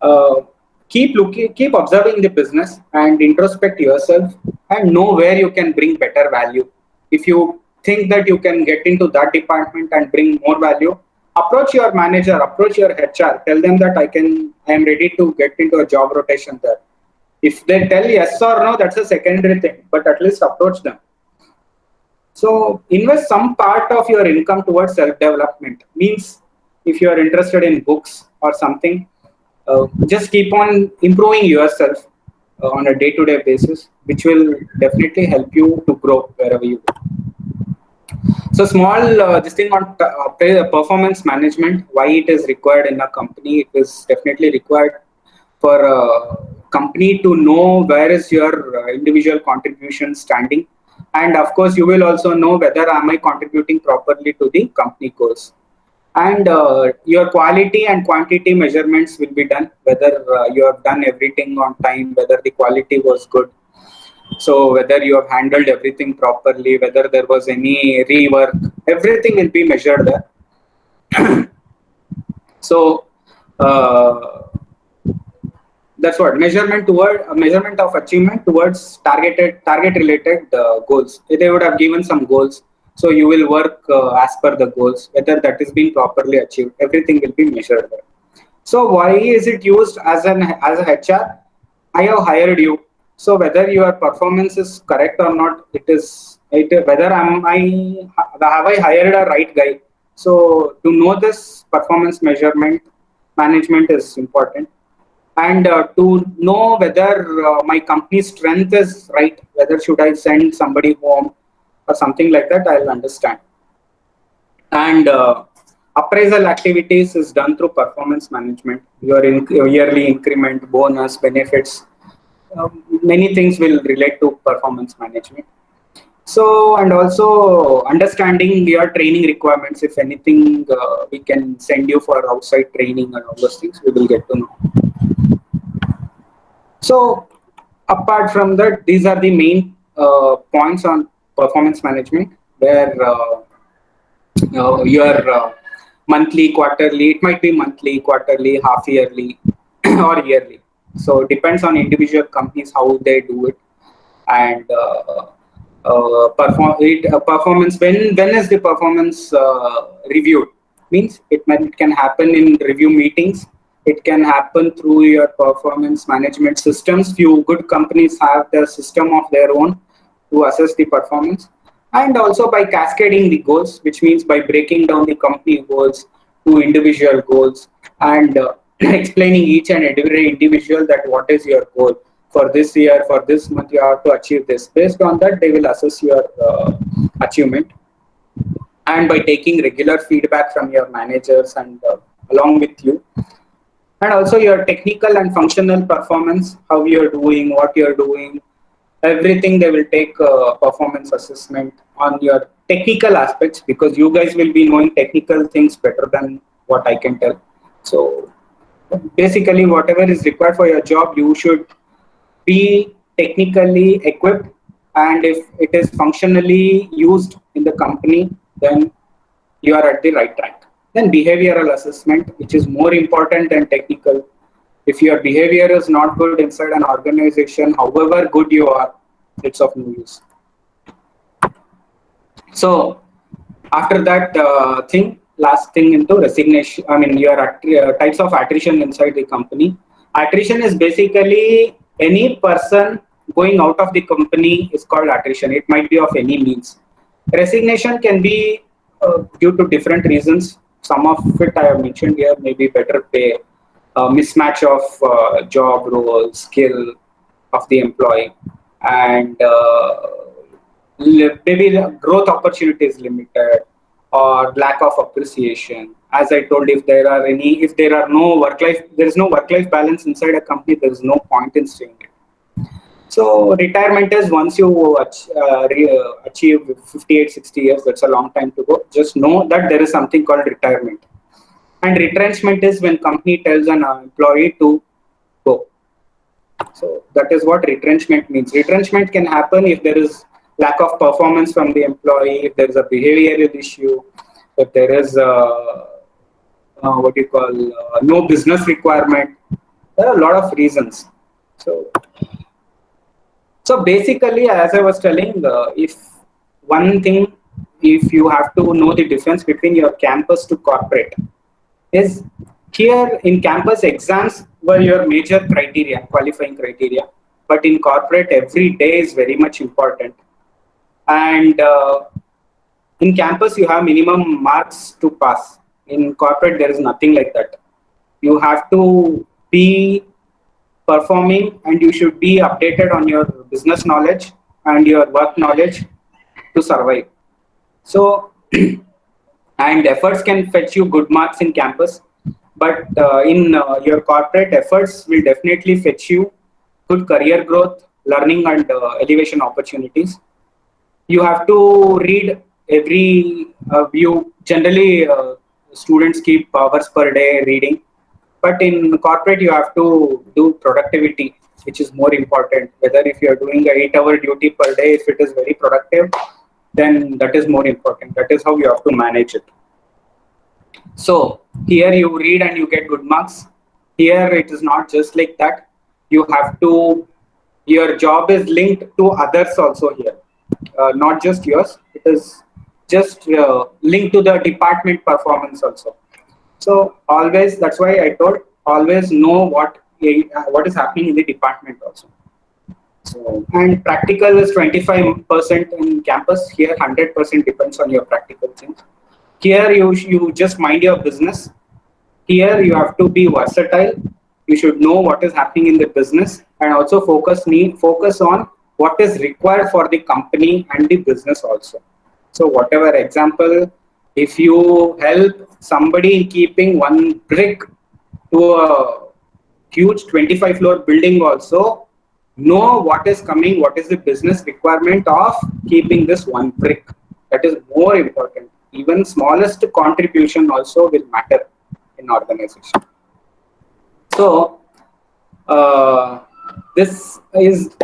uh, keep observing the business and introspect yourself, and know where you can bring better value. If you think that you can get into that department and bring more value, approach your manager, approach your HR, tell them that I am ready to get into a job rotation there. If they tell yes or no, that's a secondary thing, but at least approach them. So invest some part of your income towards self-development. Means if you are interested in books or something, just keep on improving yourself on a day-to-day basis, which will definitely help you to grow wherever you go. So small this thing on performance management, why it is required in a company. It is definitely required for a company to know where is your individual contribution standing, and of course you will also know whether am I contributing properly to the company goals. And your quality and quantity measurements will be done, whether you have done everything on time, whether the quality was good, so whether you have handled everything properly, whether there was any rework, everything will be measured there. So uh, that's what measurement toward measurement of achievement towards target related goals. They would have given some goals, so you will work as per the goals. Whether that is being properly achieved, everything will be measured there. So why is it used as a HR? I have hired you. So whether your performance is correct or not, whether am I have I hired a right guy. So to know this performance measurement management is important, and to know whether my company's strength is right, whether should I send somebody home or something like that, I'll understand. And appraisal activities is done through performance management. Your yearly increment, bonus, benefits, many things will relate to performance management. So, and also understanding your training requirements. If anything, we can send you for outside training and all those things. We will get to know. So, apart from that, these are the main points on performance management, where your monthly, quarterly, it might be monthly, quarterly, half yearly, or yearly. So, it depends on individual companies how they do it. And performance, when is the performance reviewed? Means it can happen in review meetings, it can happen through your performance management systems. Few good companies have their system of their own to assess the performance, and also by cascading the goals, which means by breaking down the company goals to individual goals, and explaining each and every individual that what is your goal for this year, for this month you have to achieve this. Based on that, they will assess your achievement, and by taking regular feedback from your managers and along with you, and also your technical and functional performance, how you're doing, what you're doing, everything. They will take performance assessment on your technical aspects, because you guys will be knowing technical things better than what I can tell. So basically whatever is required for your job, you should be technically equipped, and if it is functionally used in the company, then you are at the right track. Then behavioral assessment, which is more important than technical. If your behavior is not good inside an organization, however good you are, it's of no use. So after that last thing into resignation, I mean your types of attrition inside the company. Attrition is basically any person going out of the company is called attrition. It might be of any means. Resignation can be due to different reasons. Some of it I have mentioned here, maybe better pay, mismatch of job role, skill of the employee, and maybe the growth opportunity is limited, or lack of appreciation. As I told, if there are no work life, there is no work life balance inside a company, there is no point in staying there. So retirement is once you achieve 58, 60 years, that's a long time to go. Just know that there is something called retirement. And retrenchment is when company tells an employee to go. So that is what retrenchment means. Retrenchment can happen if there is lack of performance from the employee, if there is a behavioral issue, if there is what you call no business requirement. There are a lot of reasons. So basically, as I was telling, if one thing, if you have to know the difference between your campus to corporate, is here in campus exams were your major criteria, qualifying criteria. but in corporate, every day is very much important. And in campus, you have minimum marks to pass. In corporate, there is nothing like that. You have to be performing, and you should be updated on your business knowledge and your work knowledge to survive. So, and efforts can fetch you good marks in campus, but in your corporate, efforts will definitely fetch you good career growth, learning, and elevation opportunities. You have to read every you generally students keep hours per day reading, but in corporate you have to do productivity, which is more important. Whether if you are doing a 8-hour duty per day, if it is very productive, then that is more important. That is how you have to manage it. So here you read and you get good marks. Here it is not just like that. You have to, your job is linked to others also here, not just yours. It is just linked to the department performance also. So always, that's why I told, always know what is happening in the department also. So, and practical is 25% in campus. Here 100% depends on your practical things. Here you just mind your business. Here you have to be versatile. You should know what is happening in the business, and also focus on what is required for the company and the business also. So whatever example, if you help somebody in keeping one brick to a huge 25 floor building also, know what is coming, what is the business requirement of keeping this one brick. That is more important. Even smallest contribution also will matter in organization. So this is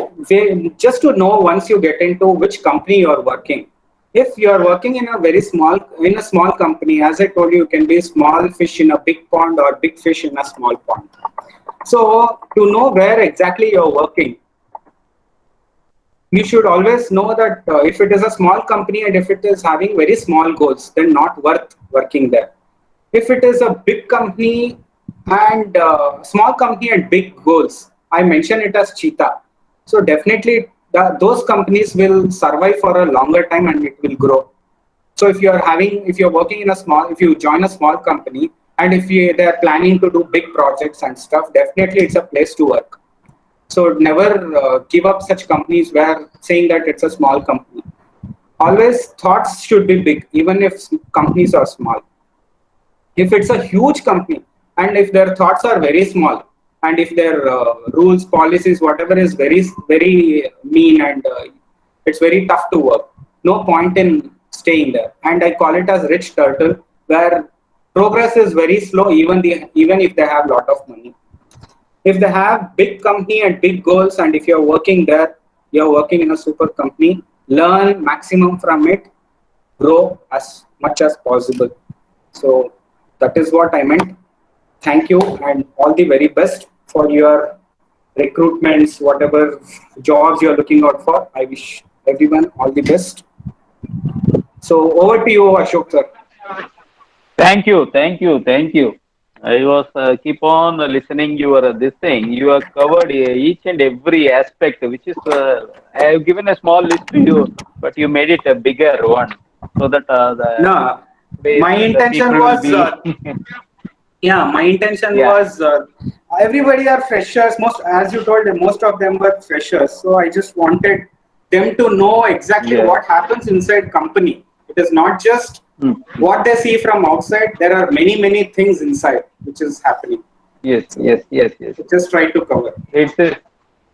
just to know, once you get into which company you are working. If you are working in a small company, as I told you, you can be small fish in a big pond or big fish in a small pond. So to know where exactly you are working, you should always know that if it is a small company and if it is having very small goals, then not worth working there. If it is a big company and small company and big goals, I mention it as cheetah. So definitely those companies will survive for a longer time and it will grow. So if you're working in a small, if you join a small company and if they're planning to do big projects and stuff, definitely it's a place to work. So never give up such companies where saying that it's a small company. Always thoughts should be big, even if companies are small. If it's a huge company and if their thoughts are very small, and if their rules, policies, whatever is very mean, and it's very tough to work, no point in staying there. And I call it as rich turtle, where progress is very slow, even if they have a lot of money. If they have big company and big goals, and if you're working there, you're working in a super company, learn maximum from it, grow as much as possible. So that is what I meant. Thank you and all the very best for your recruitments, whatever jobs you're looking out for. I wish everyone all the best. So over to you, Ashok sir. Thank you, thank you, thank you. I was keep on listening your this thing. You have covered each and every aspect, which is I have given a small list to you, but you made it a bigger one, so that No, today's my the intention people will was be yeah, my intention yeah, was everybody are freshers. Most, as you told, most of them were freshers. So I just wanted them to know exactly yeah. what happens inside company. It is not just Mm, mm. what they see from outside. There are many things inside which is happening. Yes, So yes, yes, yes. I just try to cover. It's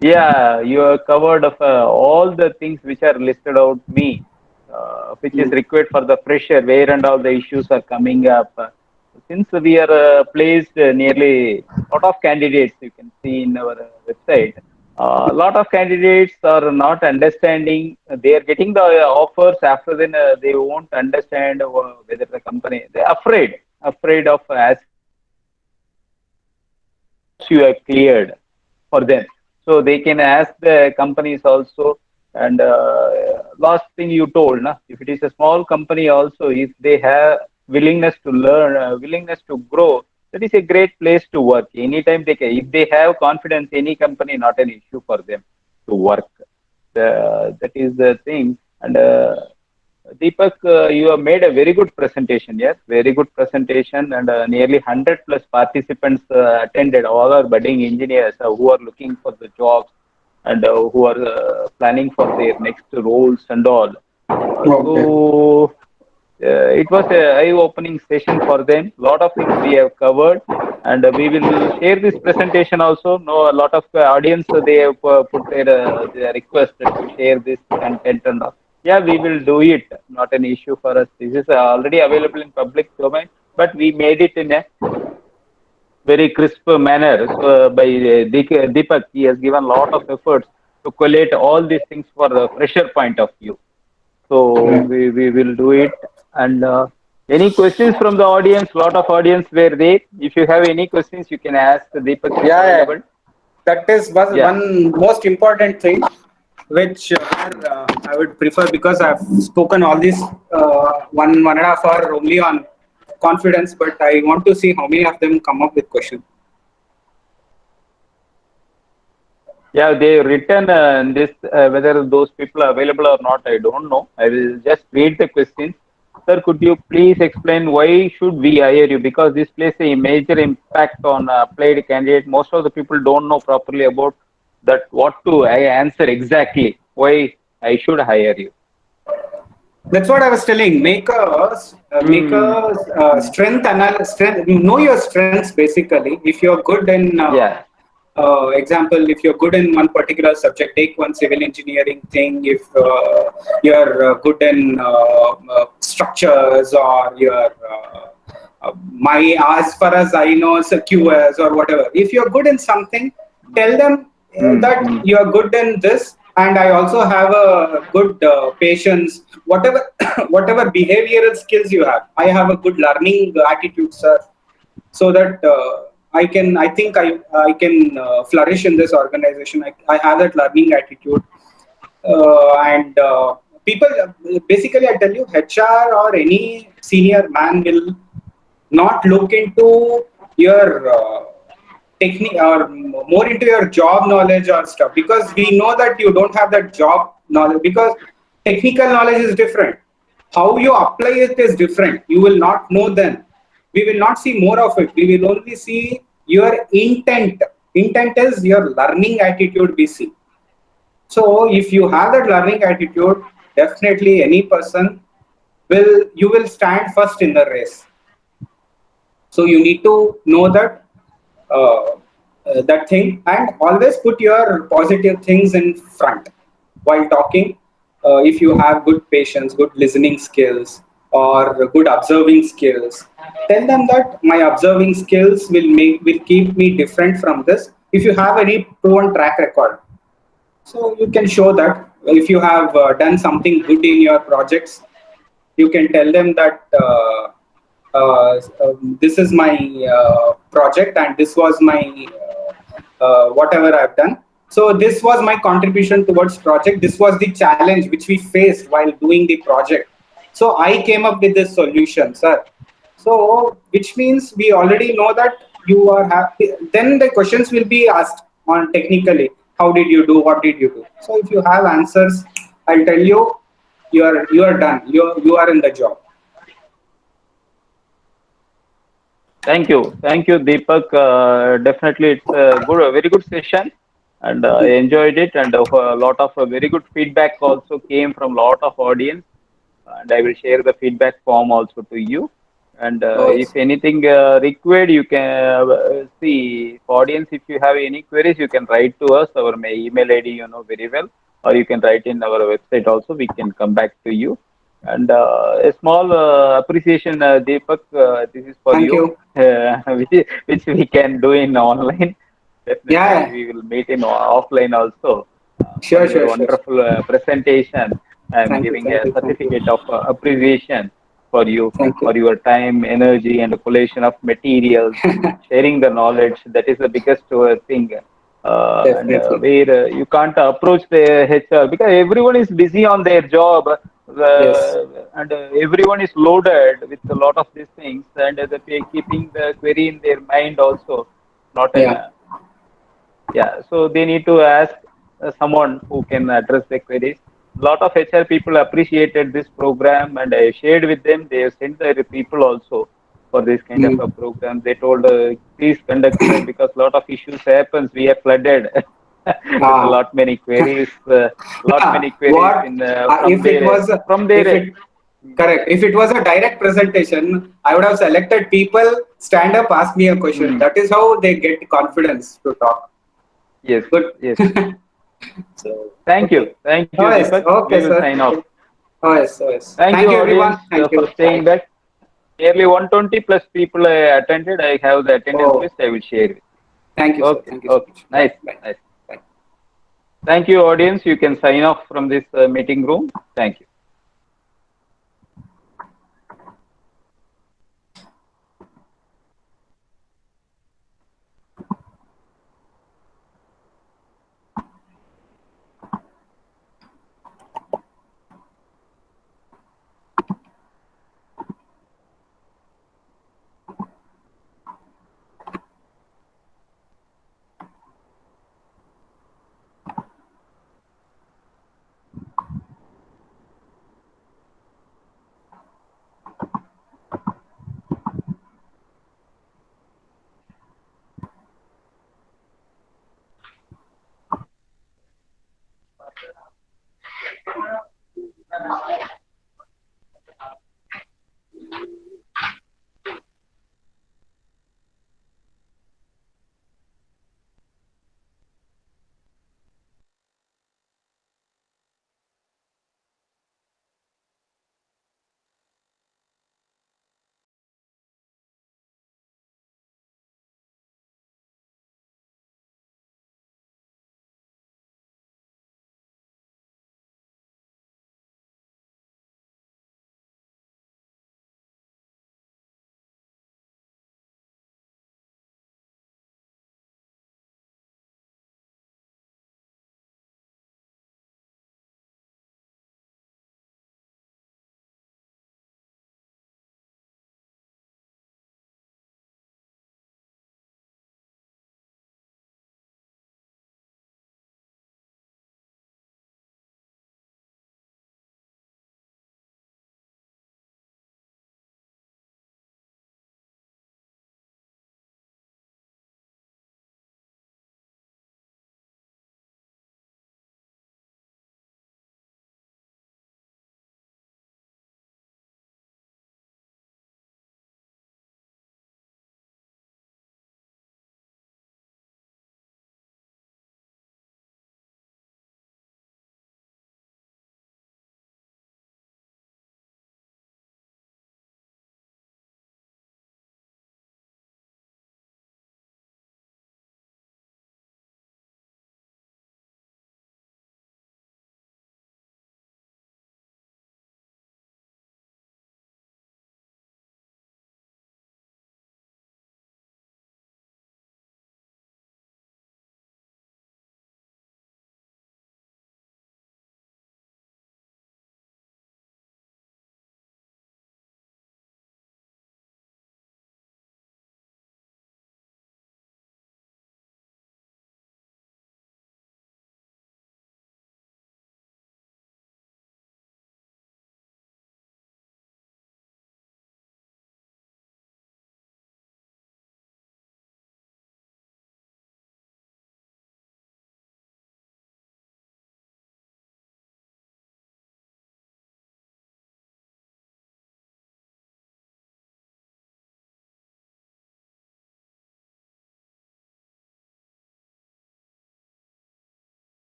yeah, you have covered of all the things which are listed out me, which is Hmm. required for the fresher, where and all the issues are coming up. Since we are placed nearly lot of candidates, you can see in our website. A lot of candidates are not understanding. They are getting the offers after then they won't understand whether the company. They're afraid of asking the questions which the doubts you have cleared for them. So they can ask the companies also. And last thing you told, na, if it is a small company also, if they have willingness to learn, willingness to grow, that is a great place to work. Anytime they can, if they have confidence, any company not an issue for them. to work. That is the thing. And Deepak, you have made a very good presentation. Yes, very good presentation, and nearly 100 plus participants attended. All are budding engineers who are looking for the jobs and who are planning for their next roles and all. Okay. It was a eye-opening session for them. Lot of things we have covered, and we will share this presentation also. No, a lot of audience they have put their request to share this content and all. Yeah, we will do it. Not an issue for us. This is already available in public domain, but we made it in a very crisp manner. So by Deepak, he has given a lot of efforts to collate all these things for the fresher point of view. So Yeah. we will do it. And any questions from the audience? Lot of audience were there. If you have any questions, you can ask. Deepak is Yeah, yeah. available. That is was Yeah, one most important thing, which I would prefer, because I've spoken all this 1.5 hour only on confidence, but I want to see how many of them come up with questions. yeah. They written this whether those people are available or not. I don't know. I will just read the questions. Sir, could you please explain why should we hire you? Because this plays a major impact on applied candidate. Most of the people don't know properly about that. What to I answer exactly? Why I should hire you? That's what I was telling. Hmm. Hmm. Strength analysis. Strength. You know your strengths basically. If you're good in Yeah. example, if you're good in one particular subject, take one civil engineering thing. If you're good in structures, or you're my as far as I know, it's a QS or whatever. If you're good in something, tell them Hmm. that Hmm. you're good in this, and I also have a good patience. Whatever whatever behavioral skills you have, I have a good learning attitude, sir, so that I think I can flourish in this organization. I have that learning attitude, and people basically, I tell you, HR or any senior man will not look into your technique, or more into your job knowledge or stuff, because we know that you don't have that job knowledge, because technical knowledge is different, how you apply it is different. You will not know then. We will not see more of it. We will only see your intent is your learning attitude we see. So if you have that learning attitude, definitely any person will, you will stand first in the race. So you need to know that that thing, and always put your positive things in front while talking. If you have good patience, good listening skills, or good observing skills, tell them that my observing skills will keep me different from this. If you have any proven track record, so you can show that. If you have done something good in your projects, you can tell them that this is my project, and this was my whatever I've done. So this was my contribution towards project. This was the challenge which we faced while doing the project. So I came up with this solution, sir. So which means we already know that you are happy. Then the questions will be asked on technically. How did you do? What did you do? So if you have answers, I'll tell you, you are done. You are in the job. Thank you, Deepak. Definitely, it's a very good session, and I enjoyed it. And a lot of very good feedback also came from lot of audience. And I will share the feedback form also to you. And if Oh, anything required, you can see audience. If you have any queries, you can write to us. Our email ID you know very well, or you can write in our website also. We can come back to you. And a small appreciation, Deepak. This is for thank you, you. which we can do in online. Definitely, Yeah, we will meet in offline also. For sure, your sure, sure. wonderful presentation, I am Thank you, giving thank a you, thank you, certificate of appreciation thank you. for your time, energy, and collation of materials, sharing the knowledge. That is the biggest thing. And Definitely. where you can't approach the HR because everyone is busy on their job, Yes. and everyone is loaded with a lot of these things, and they keeping the query in their mind also. Not in Yeah. a, yeah, so they need to ask. someone who can address the queries. A lot of HR people appreciated this program, and I shared with them. They have sent their people also for this kind of a Mm. program. They told, please conduct, because a lot of issues happens. We are flooded with a Ah. lot many queries What in if it was from if their. it correct? If it was a direct presentation, I would have selected people, stand up, ask me a question. Mm, That is how they get confidence to talk. yes, Good. yes. So okay. Thank you, Oh yes. Deepak. We Okay, will sir. sign off. Oh yes. Oh yes. Thank Thank you, you, audience, everyone. Thank for you. staying Bye. back. Nearly 120 plus people attended. I have the attendance Oh, list. I will share with thank you, you. sir. Okay, Thank you so okay. much. Bye. Nice, Bye. nice. Bye. Thank you, audience. You can sign off from this meeting room. Thank you.